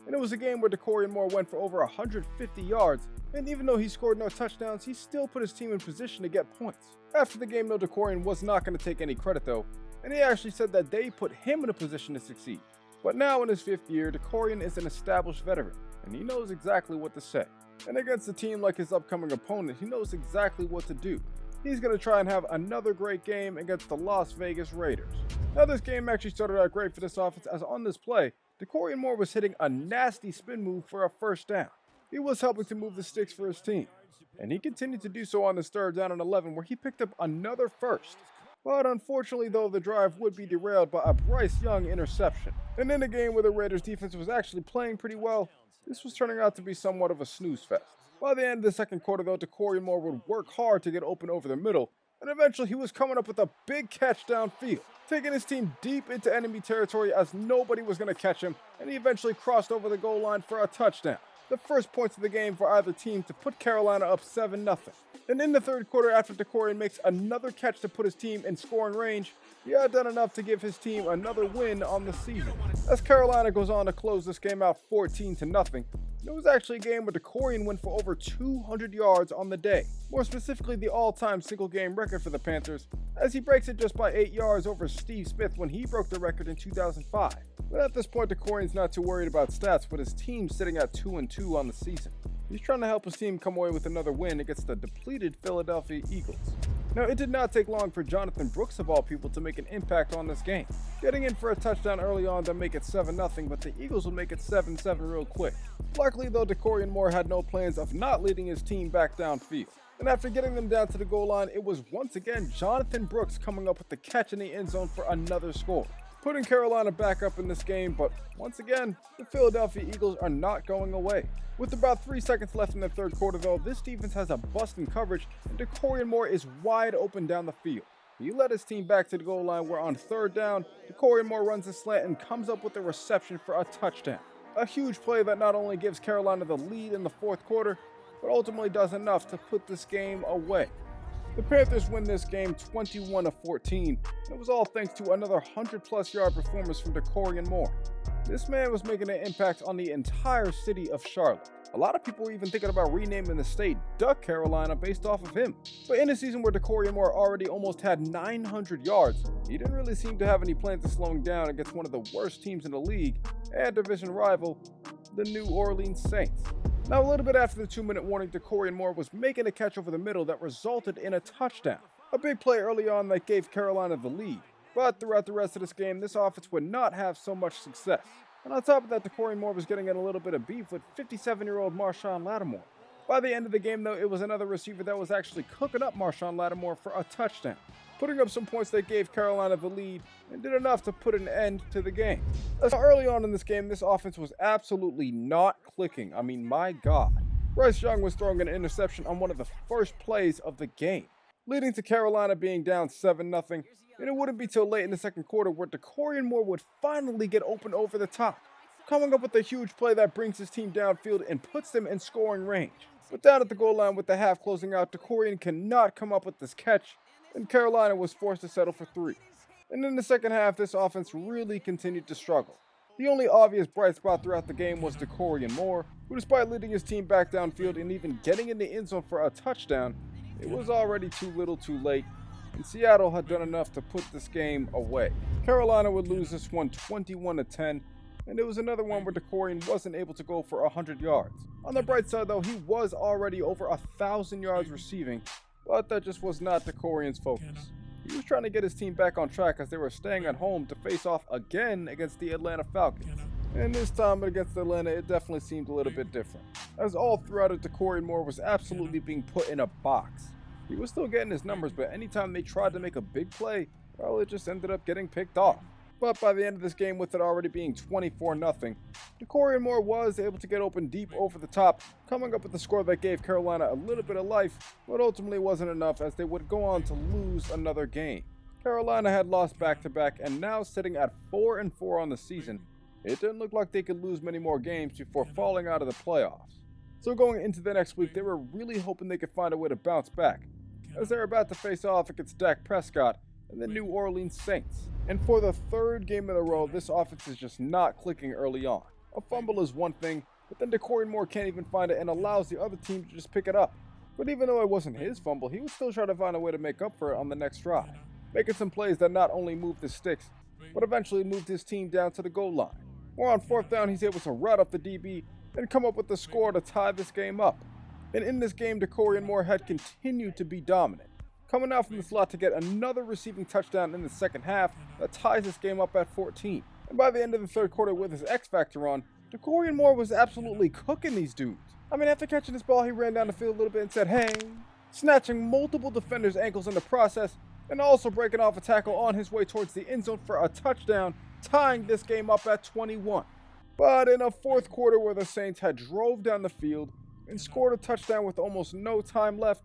S1: And it was a game where Dakorien Moore went for over 150 yards, and even though he scored no touchdowns, he still put his team in position to get points. After the game, though, Dakorien was not going to take any credit though, and he actually said that they put him in a position to succeed. But now in his 5th year, Dakorien is an established veteran, and he knows exactly what to say. And against a team like his upcoming opponent, he knows exactly what to do. he's going to try and have another great game against the Las Vegas Raiders. Now this game actually started out great for this offense, as on this play, Dakorien Moore was hitting a nasty spin move for a first down. He was helping to move the sticks for his team, and he continued to do so on this third down and 11, where he picked up another first. But unfortunately though, the drive would be derailed by a Bryce Young interception. And in a game where the Raiders defense was actually playing pretty well, this was turning out to be somewhat of a snooze fest. By the end of the second quarter though, Dakorien Moore would work hard to get open over the middle, and eventually he was coming up with a big catch downfield, taking his team deep into enemy territory as nobody was going to catch him, and he eventually crossed over the goal line for a touchdown. The first points of the game for either team to put Carolina up 7-0. And in the third quarter, after Dakorien makes another catch to put his team in scoring range, he had done enough to give his team another win on the season, as Carolina goes on to close this game out 14-0. It was actually a game where Dakorien went for over 200 yards on the day, more specifically the all-time single-game record for the Panthers, as he breaks it just by 8 yards over Steve Smith when he broke the record in 2005. But at this point, Dakorien's not too worried about stats, with his team sitting at 2-2 on the season. He's trying to help his team come away with another win against the depleted Philadelphia Eagles. Now, it did not take long for Jonathan Brooks of all people to make an impact on this game, getting in for a touchdown early on to make it 7-0, but the Eagles would make it 7-7 real quick. Luckily though, Dakorien Moore had no plans of not leading his team back downfield, and after getting them down to the goal line, it was once again Jonathan Brooks coming up with the catch in the end zone for another score, putting Carolina back up in this game. But once again, the Philadelphia Eagles are not going away. With about 3 seconds left in the third quarter though, this defense has a bust in coverage, and Dakorien Moore is wide open down the field. He led his team back to the goal line, where on third down, Dakorien Moore runs a slant and comes up with a reception for a touchdown. A huge play that not only gives Carolina the lead in the fourth quarter, but ultimately does enough to put this game away. The Panthers win this game 21-14, and it was all thanks to another 100+ yard performance from Dakorien Moore. This man was making an impact on the entire city of Charlotte. A lot of people were even thinking about renaming the state Duck Carolina based off of him. But in a season where Dakorien Moore already almost had 900 yards, he didn't really seem to have any plans of slowing down against one of the worst teams in the league and division rival, the New Orleans Saints. Now, a little bit after the 2-minute warning, Dakorien Moore was making a catch over the middle that resulted in a touchdown. A big play early on that gave Carolina the lead. But throughout the rest of this game, this offense would not have so much success. And on top of that, Dakorien Moore was getting in a little bit of beef with 57-year-old Marshawn Lattimore. By the end of the game, though, it was another receiver that was actually cooking up Marshawn Lattimore for a touchdown, putting up some points that gave Carolina the lead and did enough to put an end to the game. So early on in this game, this offense was absolutely not clicking. I mean, my God. Bryce Young was throwing an interception on one of the first plays of the game, leading to Carolina being down 7-0. And it wouldn't be till late in the second quarter where Dakorien Moore would finally get open over the top, coming up with a huge play that brings his team downfield and puts them in scoring range. But down at the goal line with the half closing out, Dakorien cannot come up with this catch, and Carolina was forced to settle for 3. And in the second half, this offense really continued to struggle. The only obvious bright spot throughout the game was Dakorien Moore, who, despite leading his team back downfield and even getting in the end zone for a touchdown, it was already too little too late, and Seattle had done enough to put this game away. Carolina would lose this one 21-10, and it was another one where Dakorien wasn't able to go for 100 yards. On the bright side though, he was already over 1,000 yards receiving, but that just was not Dakorien's focus. He was trying to get his team back on track as they were staying at home to face off again against the Atlanta Falcons. And this time against Atlanta, it definitely seemed a little bit different, as all throughout it, Dakorien Moore was absolutely being put in a box. He was still getting his numbers, but anytime they tried to make a big play, well, it just ended up getting picked off. But by the end of this game, with it already being 24-0, Dakorien Moore was able to get open deep over the top, coming up with a score that gave Carolina a little bit of life, but ultimately wasn't enough as they would go on to lose another game. Carolina had lost back-to-back, and now sitting at 4-4 on the season, it didn't look like they could lose many more games before falling out of the playoffs. So going into the next week, they were really hoping they could find a way to bounce back, as they're about to face off against Dak Prescott and the New Orleans Saints. And for the third game in a row, this offense is just not clicking early on. A fumble is one thing, but then Dakorien Moore can't even find it and allows the other team to just pick it up. But even though it wasn't his fumble, he was still trying to find a way to make up for it on the next drive, making some plays that not only moved the sticks, but eventually moved his team down to the goal line. Or on fourth down, he's able to rout up the DB and come up with the score to tie this game up. And in this game, Dakorien Moore had continued to be dominant, coming out from the slot to get another receiving touchdown in the second half that ties this game up at 14. And by the end of the third quarter with his X Factor on, Dakorien Moore was absolutely cooking these dudes. I mean, after catching this ball, he ran down the field a little bit and said, "Hey," snatching multiple defenders' ankles in the process, and also breaking off a tackle on his way towards the end zone for a touchdown, tying this game up at 21. But in a fourth quarter where the Saints had drove down the field and scored a touchdown with almost no time left,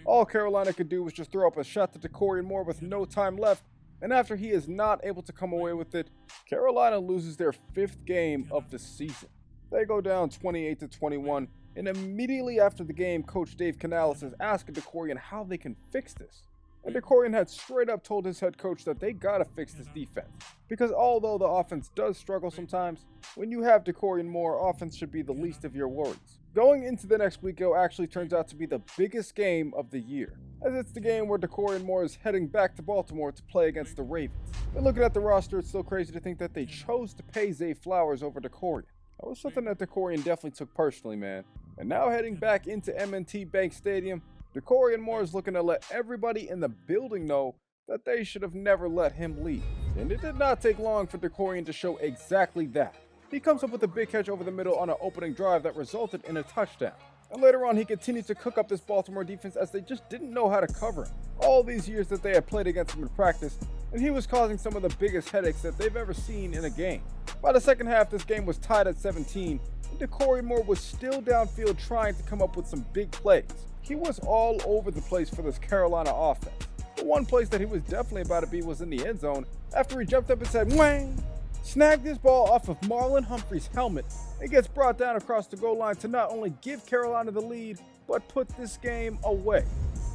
S1: all Carolina could do was just throw up a shot to Dakorien Moore with no time left, and after he is not able to come away with it, Carolina loses their 5th game of the season. They go down 28-21, and immediately after the game, Coach Dave Canales is asking Dakorien how they can fix this. And Dakorien had straight up told his head coach that they gotta fix this defense. Because although the offense does struggle sometimes, when you have Dakorien Moore, offense should be the least of your worries. Going into the next week, it actually turns out to be the biggest game of the year, as it's the game where Dakorien Moore is heading back to Baltimore to play against the Ravens. But looking at the roster, it's still crazy to think that they chose to pay Zay Flowers over Dakorien. That was something that Dakorien definitely took personally, man. And now heading back into M&T Bank Stadium, Dakorien Moore is looking to let everybody in the building know that they should have never let him leave. And it did not take long for Dakorien to show exactly that. He comes up with a big catch over the middle on an opening drive that resulted in a touchdown. And later on, he continued to cook up this Baltimore defense as they just didn't know how to cover him. All these years that they had played against him in practice, and he was causing some of the biggest headaches that they've ever seen in a game. By the second half, this game was tied at 17, and Dakorien Moore was still downfield trying to come up with some big plays. He was all over the place for this Carolina offense. The one place that he was definitely about to be was in the end zone after he jumped up and said, "Wang!" Snagged this ball off of Marlon Humphrey's helmet and gets brought down across the goal line to not only give Carolina the lead, but put this game away.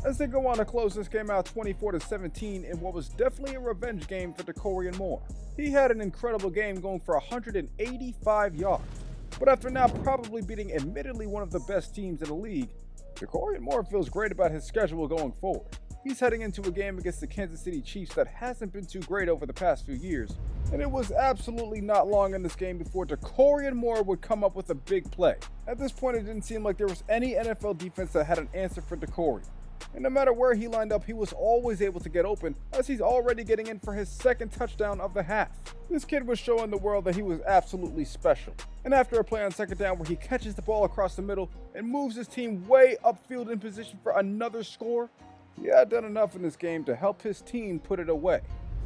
S1: As they go on to close this game out 24-17 in what was definitely a revenge game for Dakorien Moore. He had an incredible game going for 185 yards. But after now probably beating admittedly one of the best teams in the league, Dakorien Moore feels great about his schedule going forward. He's heading into a game against the Kansas City Chiefs that hasn't been too great over the past few years, and it was absolutely not long in this game before Dakorien Moore would come up with a big play. At this point, it didn't seem like there was any NFL defense that had an answer for Dakorien. And no matter where he lined up, he was always able to get open, as he's already getting in for his second touchdown of the half. This kid was showing the world that he was absolutely special. And after a play on second down where he catches the ball across the middle and moves his team way upfield in position for another score, he had done enough in this game to help his team put it away,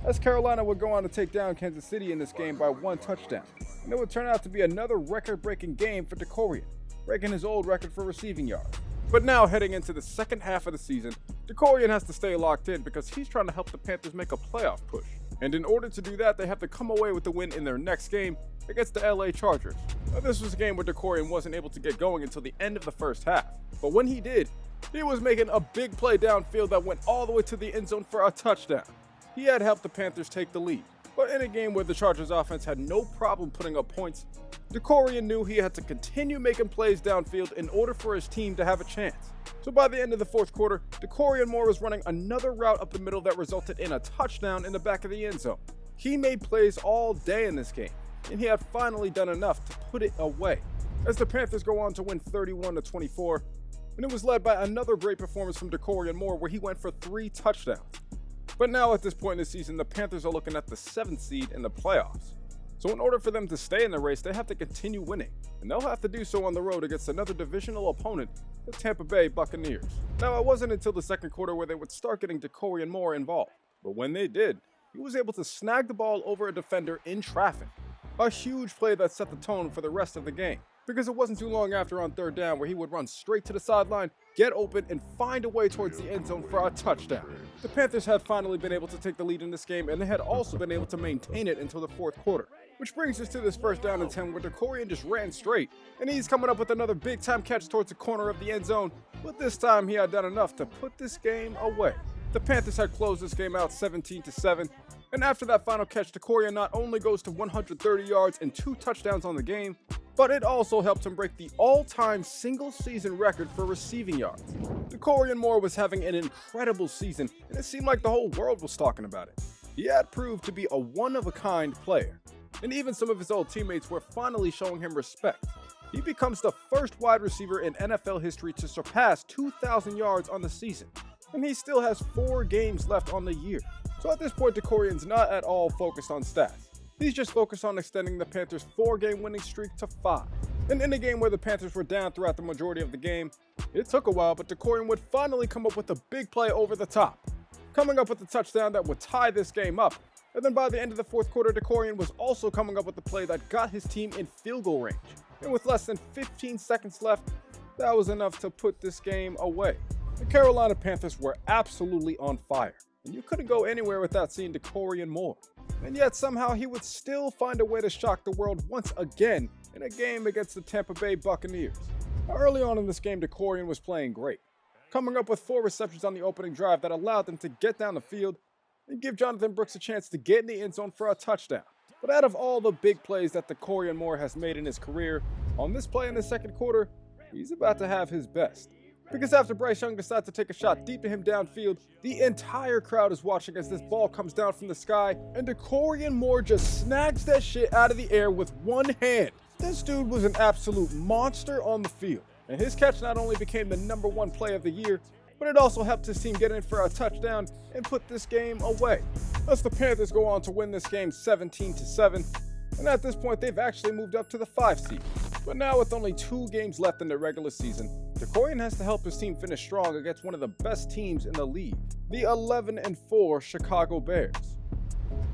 S1: as Carolina would go on to take down Kansas City in this game by 1 touchdown. And it would turn out to be another record-breaking game for Dakorien, breaking his old record for receiving yards. But now, heading into the second half of the season, Dakorien has to stay locked in because he's trying to help the Panthers make a playoff push. And in order to do that, they have to come away with the win in their next game against the LA Chargers. Now, this was a game where Dakorien wasn't able to get going until the end of the first half. But when he did, he was making a big play downfield that went all the way to the end zone for a touchdown. He had helped the Panthers take the lead. But in a game where the Chargers offense had no problem putting up points, Dakorien knew he had to continue making plays downfield in order for his team to have a chance. So by the end of the fourth quarter, Dakorien Moore was running another route up the middle that resulted in a touchdown in the back of the end zone. He made plays all day in this game, and he had finally done enough to put it away, as the Panthers go on to win 31-24, and it was led by another great performance from Dakorien Moore where he went for 3 touchdowns. But now at this point in the season, the Panthers are looking at the 7th seed in the playoffs. So in order for them to stay in the race, they have to continue winning, and they'll have to do so on the road against another divisional opponent, the Tampa Bay Buccaneers. Now, it wasn't until the second quarter where they would start getting Dakorien Moore involved, but when they did, he was able to snag the ball over a defender in traffic. A huge play that set the tone for the rest of the game, because it wasn't too long after on third down where he would run straight to the sideline, get open, and find a way towards the end zone for a touchdown. The Panthers had finally been able to take the lead in this game, and they had also been able to maintain it until the fourth quarter. Which brings us to this first down and 10 where Dakorien just ran straight, and he's coming up with another big time catch towards the corner of the end zone, but this time he had done enough to put this game away. The Panthers had closed this game out 17-7, and after that final catch, Dakorien not only goes to 130 yards and 2 touchdowns on the game, but it also helped him break the all-time single-season record for receiving yards. Dakorien Moore was having an incredible season, and it seemed like the whole world was talking about it. He had proved to be a one-of-a-kind player, and even some of his old teammates were finally showing him respect. He becomes the first wide receiver in NFL history to surpass 2,000 yards on the season. and he still has 4 games left on the year. So at this point, Dakorion's not at all focused on stats. He's just focused on extending the Panthers' 4-game winning streak to 5. And in a game where the Panthers were down throughout the majority of the game, it took a while, but Dakorien would finally come up with a big play over the top, coming up with a touchdown that would tie this game up. And then by the end of the fourth quarter, Dakorien was also coming up with a play that got his team in field goal range. And with less than 15 seconds left, that was enough to put this game away. The Carolina Panthers were absolutely on fire, and you couldn't go anywhere without seeing Dakorien Moore. And yet somehow he would still find a way to shock the world once again in a game against the Tampa Bay Buccaneers. Now, early on in this game, Dakorien was playing great, coming up with 4 receptions on the opening drive that allowed them to get down the field and give Jonathan Brooks a chance to get in the end zone for a touchdown. But out of all the big plays that Dakorien Moore has made in his career, on this play in the second quarter, he's about to have his best. Because after Bryce Young decides to take a shot deep to him downfield, the entire crowd is watching as this ball comes down from the sky, and Dakorien Moore just snags that shit out of the air with one hand. This dude was an absolute monster on the field, and his catch not only became the #1 play of the year, but it also helped his team get in for a touchdown and put this game away. Thus the Panthers go on to win this game 17-7, and at this point they've actually moved up to the 5 seed. But now with only 2 games left in the regular season, Dakorien has to help his team finish strong against one of the best teams in the league, the 11-4 Chicago Bears.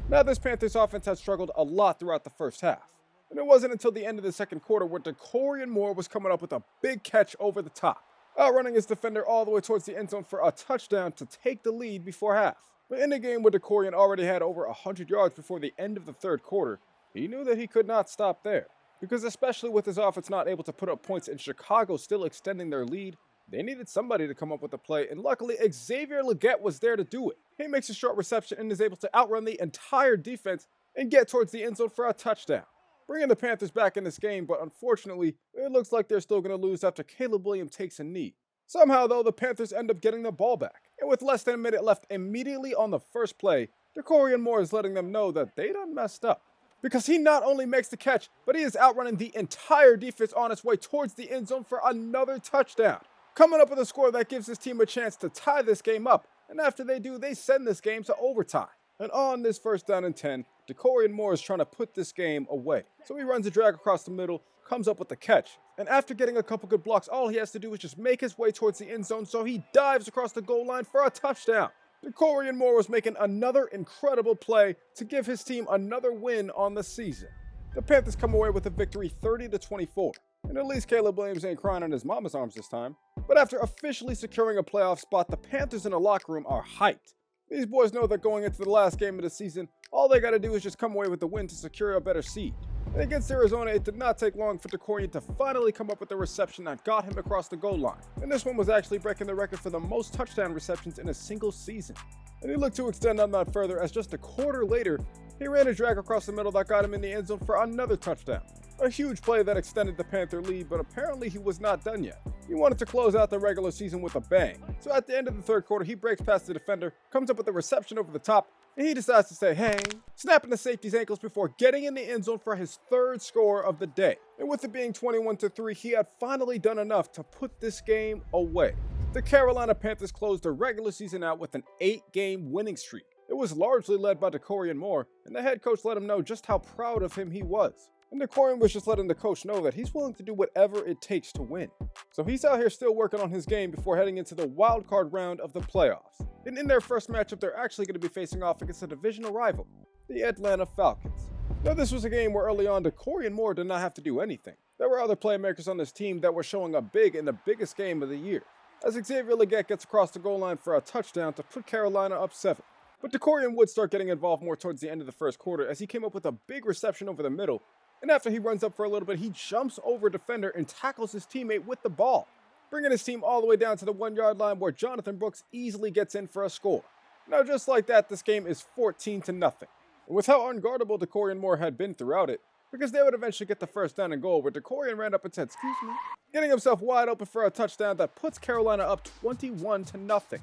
S1: Now this Panthers offense had struggled a lot throughout the first half, and it wasn't until the end of the second quarter where Dakorien Moore was coming up with a big catch over the top, outrunning his defender all the way towards the end zone for a touchdown to take the lead before half. But in a game where Dakorien already had over 100 yards before the end of the third quarter, he knew that he could not stop there. Because especially with his offense not able to put up points and Chicago still extending their lead, they needed somebody to come up with a play, and luckily Xavier Legette was there to do it. He makes a short reception and is able to outrun the entire defense and get towards the end zone for a touchdown, bringing the Panthers back in this game, but unfortunately, it looks like they're still going to lose after Caleb Williams takes a knee. Somehow though, the Panthers end up getting the ball back, and with less than a minute left immediately on the first play, Dakorien Moore is letting them know that they done messed up. Because he not only makes the catch, but he is outrunning the entire defense on its way towards the end zone for another touchdown, coming up with a score that gives his team a chance to tie this game up, and after they do, they send this game to overtime. And on this 1st down and 10, Dakorien Moore is trying to put this game away. So he runs a drag across the middle, comes up with the catch, and after getting a couple good blocks, all he has to do is just make his way towards the end zone, so he dives across the goal line for a touchdown. Dakorien Moore was making another incredible play to give his team another win on the season. The Panthers come away with a victory 30-24, and at least Caleb Williams ain't crying in his mama's arms this time. But after officially securing a playoff spot, the Panthers in the locker room are hyped. These boys know that going into the last game of the season, all they gotta do is just come away with the win to secure a better seed. And against Arizona, it did not take long for Dakorien to finally come up with a reception that got him across the goal line. And this one was actually breaking the record for the most touchdown receptions in a single season. And he looked to extend on that further as just a quarter later, he ran a drag across the middle that got him in the end zone for another touchdown. A huge play that extended the Panther lead, but apparently he was not done yet. He wanted to close out the regular season with a bang. So at the end of the third quarter, he breaks past the defender, comes up with a reception over the top, and he decides to say, "Hey," snapping the safety's ankles before getting in the end zone for his 3rd score of the day. And with it being 21-3, he had finally done enough to put this game away. The Carolina Panthers closed the regular season out with an 8-game winning streak. It was largely led by Dakorien Moore, and the head coach let him know just how proud of him he was. And Dakorien was just letting the coach know that he's willing to do whatever it takes to win. So he's out here still working on his game before heading into the wild card round of the playoffs. And in their first matchup, they're actually going to be facing off against a divisional rival, the Atlanta Falcons. Now this was a game where early on, Dakorien Moore did not have to do anything. There were other playmakers on this team that were showing up big in the biggest game of the year, as Xavier Legette gets across the goal line for a touchdown to put Carolina up 7. But Dakorien would start getting involved more towards the end of the first quarter as he came up with a big reception over the middle, and after he runs up for a little bit, he jumps over a defender and tackles his teammate with the ball, bringing his team all the way down to the 1-yard line where Jonathan Brooks easily gets in for a score. Now just like that, this game is 14-0. And with how unguardable Dakorien Moore had been throughout it, because they would eventually get the 1st down and goal where Dakorien ran up and said, "Excuse me," getting himself wide open for a touchdown that puts Carolina up 21-0.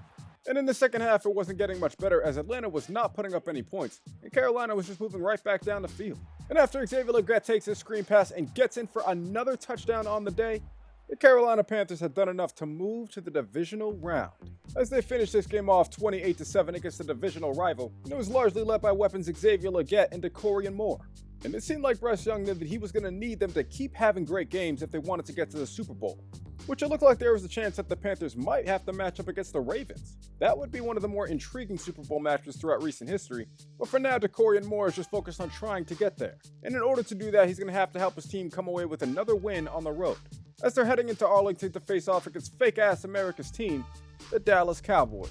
S1: And in the second half, it wasn't getting much better as Atlanta was not putting up any points, and Carolina was just moving right back down the field. And after Xavier Legette takes his screen pass and gets in for another touchdown on the day, The Carolina Panthers had done enough to move to the divisional round, as they finished this game off 28-7 against the divisional rival, and it was largely led by weapons Xavier Legette and Dakorien Moore. And it seemed like Bryce Young knew that he was going to need them to keep having great games if they wanted to get to the Super Bowl, which it looked like there was a chance that the Panthers might have to match up against the Ravens. That would be one of the more intriguing Super Bowl matches throughout recent history, but for now Dakorien Moore is just focused on trying to get there. And in order to do that, he's going to have to help his team come away with another win on the road, as they're heading into Arlington to face off against fake-ass America's team, the Dallas Cowboys.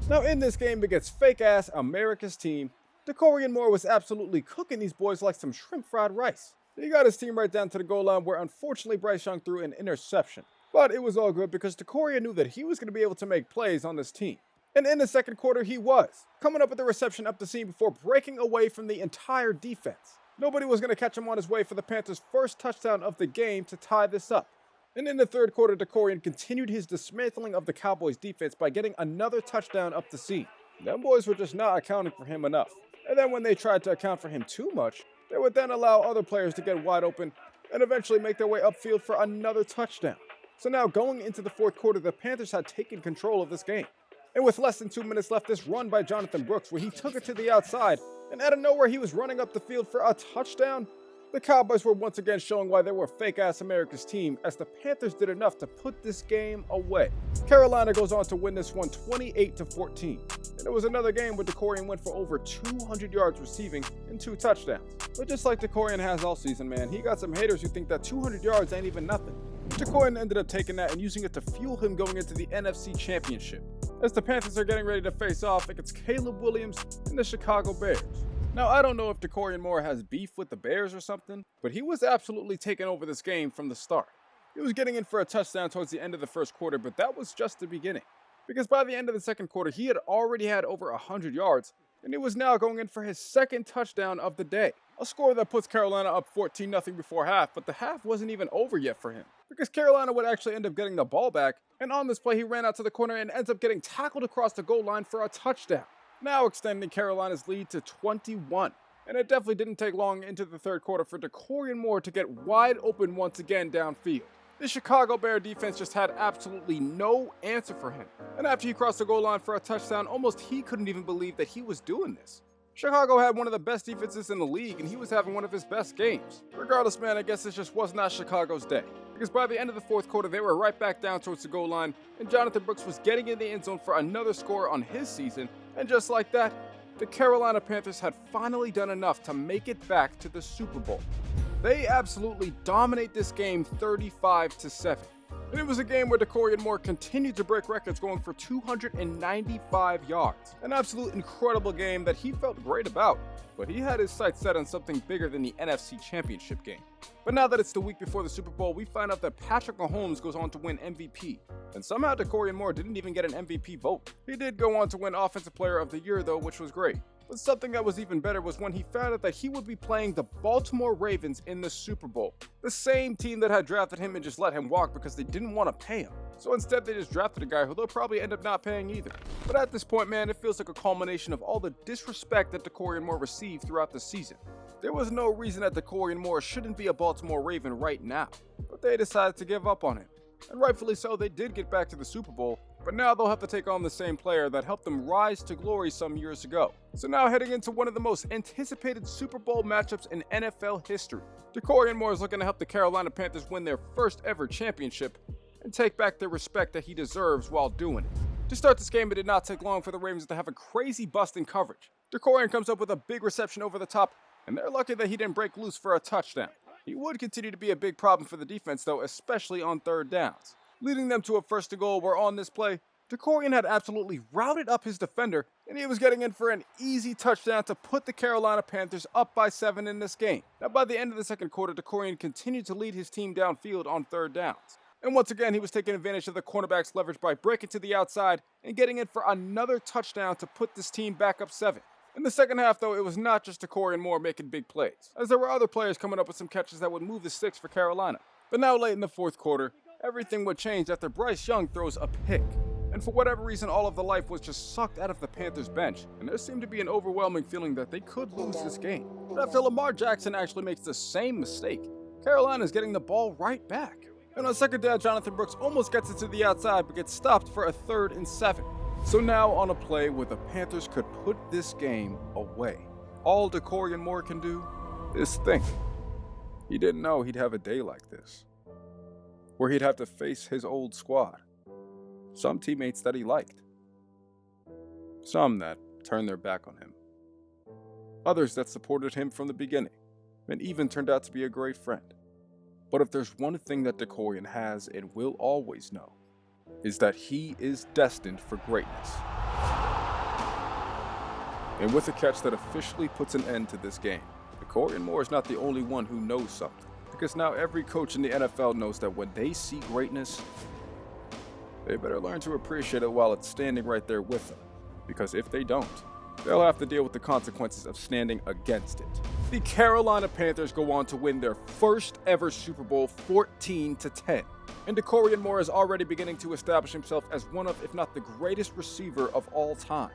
S1: Now in this game against fake-ass America's team, Dakorien Moore was absolutely cooking these boys like some shrimp fried rice. He got his team right down to the goal line where unfortunately Bryce Young threw an interception. But it was all good because Dakorien knew that he was going to be able to make plays on this team. And in the second quarter he was, coming up with a reception up the seam before breaking away from the entire defense. Nobody was going to catch him on his way for the Panthers' first touchdown of the game to tie this up. And in the third quarter, Dakorien continued his dismantling of the Cowboys' defense by getting another touchdown up the seam. Them boys were just not accounting for him enough. And then when they tried to account for him too much, they would then allow other players to get wide open and eventually make their way upfield for another touchdown. So now going into the fourth quarter, the Panthers had taken control of this game. And with less than 2 minutes left, this run by Jonathan Brooks where he took it to the outside, and out of nowhere he was running up the field for a touchdown. The Cowboys were once again showing why they were fake-ass America's team, as the Panthers did enough to put this game away. Carolina goes on to win this one 28-14. And it was another game where Dakorien went for over 200 yards receiving and 2 touchdowns. But just like Dakorien has all season, man, he got some haters who think that 200 yards ain't even nothing. Dakorien ended up taking that and using it to fuel him going into the NFC Championship, as the Panthers are getting ready to face off against Caleb Williams and the Chicago Bears. Now, I don't know if Dakorien Moore has beef with the Bears or something, but he was absolutely taking over this game from the start. He was getting in for a touchdown towards the end of the first quarter, but that was just the beginning, because by the end of the second quarter, he had already had over 100 yards, and he was now going in for his second touchdown of the day. A score that puts Carolina up 14-0 before half, but the half wasn't even over yet for him, because Carolina would actually end up getting the ball back, and on this play, he ran out to the corner and ends up getting tackled across the goal line for a touchdown, now extending Carolina's lead to 21. And it definitely didn't take long into the third quarter for Dakorien Moore to get wide open once again downfield. The Chicago Bear defense just had absolutely no answer for him. And after he crossed the goal line for a touchdown, almost he couldn't even believe that he was doing this. Chicago had one of the best defenses in the league, and he was having one of his best games. Regardless, man, I guess this just was not Chicago's day, because by the end of the fourth quarter, they were right back down towards the goal line, and Jonathan Brooks was getting in the end zone for another score on his season, and just like that, the Carolina Panthers had finally done enough to make it back to the Super Bowl. They absolutely dominate this game 35-7. And it was a game where Dakorien Moore continued to break records, going for 295 yards. An absolute incredible game that he felt great about, but he had his sights set on something bigger than the NFC Championship game. But now that it's the week before the Super Bowl, we find out that Patrick Mahomes goes on to win MVP. And somehow Dakorien Moore didn't even get an MVP vote. He did go on to win Offensive Player of the Year though, which was great. But something that was even better was when he found out that he would be playing the Baltimore Ravens in the Super Bowl. The same team that had drafted him and just let him walk because they didn't want to pay him. So instead they just drafted a guy who they'll probably end up not paying either. But at this point, man, it feels like a culmination of all the disrespect that Dakorien Moore received throughout the season. There was no reason that Dakorien Moore shouldn't be a Baltimore Raven right now, but they decided to give up on him. And rightfully so, they did get back to the Super Bowl, but now they'll have to take on the same player that helped them rise to glory some years ago. So now heading into one of the most anticipated Super Bowl matchups in NFL history, Dakorien Moore is looking to help the Carolina Panthers win their first ever championship and take back the respect that he deserves while doing it. To start this game, it did not take long for the Ravens to have a crazy bust in coverage. Dakorien comes up with a big reception over the top, and they're lucky that he didn't break loose for a touchdown. He would continue to be a big problem for the defense though, especially on third downs, leading them to a first and goal where on this play, Dakorien had absolutely routed up his defender, and he was getting in for an easy touchdown to put the Carolina Panthers up by 7 in this game. Now by the end of the second quarter, Dakorien continued to lead his team downfield on third downs. And once again, he was taking advantage of the cornerback's leverage by breaking to the outside and getting in for another touchdown to put this team back up 7. In the second half, though, it was not just Dakorien Moore making big plays, as there were other players coming up with some catches that would move the sticks for Carolina. But now late in the fourth quarter, everything would change after Bryce Young throws a pick. And for whatever reason, all of the life was just sucked out of the Panthers bench, and there seemed to be an overwhelming feeling that they could lose this game. But after Lamar Jackson actually makes the same mistake, Carolina's getting the ball right back. And on second down, Jonathan Brooks almost gets it to the outside but gets stopped for a 3rd and 7. So now on a play where the Panthers could put this game away, all Dakorien Moore can do is think. He didn't know he'd have a day like this, where he'd have to face his old squad. Some teammates that he liked. Some that turned their back on him. Others that supported him from the beginning, and even turned out to be a great friend. But if there's one thing that Dakorien has and will always know, is that he is destined for greatness. And with a catch that officially puts an end to this game, Dakorien Moore is not the only one who knows something. Because now every coach in the NFL knows that when they see greatness, they better learn to appreciate it while it's standing right there with them. Because if they don't, they'll have to deal with the consequences of standing against it. The Carolina Panthers go on to win their first ever Super Bowl 14-10. And Dakorien Moore is already beginning to establish himself as one of, if not the greatest receiver of all time.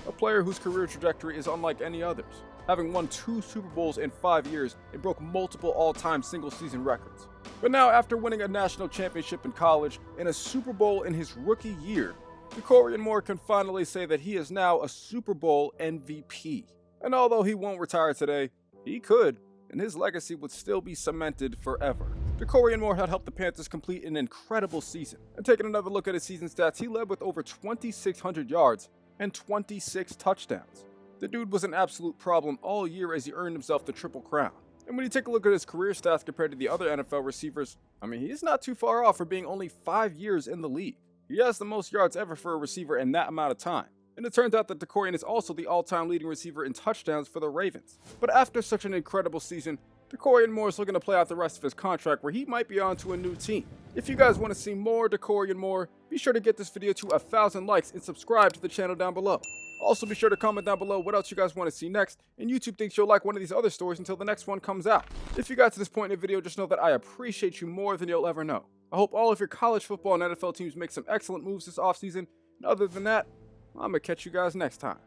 S1: A player whose career trajectory is unlike any others, having won 2 Super Bowls in 5 years and broke multiple all-time single-season records. But now, after winning a national championship in college and a Super Bowl in his rookie year, Dakorien Moore can finally say that he is now a Super Bowl MVP. And although he won't retire today, he could, and his legacy would still be cemented forever. Dakorien Moore had helped the Panthers complete an incredible season. And taking another look at his season stats, he led with over 2,600 yards and 26 touchdowns. The dude was an absolute problem all year as he earned himself the Triple Crown. And when you take a look at his career stats compared to the other NFL receivers, I mean, he's not too far off for being only 5 years in the league. He has the most yards ever for a receiver in that amount of time. And it turns out that Dakorien is also the all-time leading receiver in touchdowns for the Ravens. But after such an incredible season, Dakorien Moore is looking to play out the rest of his contract where he might be on to a new team. If you guys want to see more Dakorien Moore, be sure to get this video to 1,000 likes and subscribe to the channel down below. Also be sure to comment down below what else you guys want to see next, and YouTube thinks you'll like one of these other stories until the next one comes out. If you got to this point in the video, just know that I appreciate you more than you'll ever know. I hope all of your college football and NFL teams make some excellent moves this offseason, and other than that, I'm going to catch you guys next time.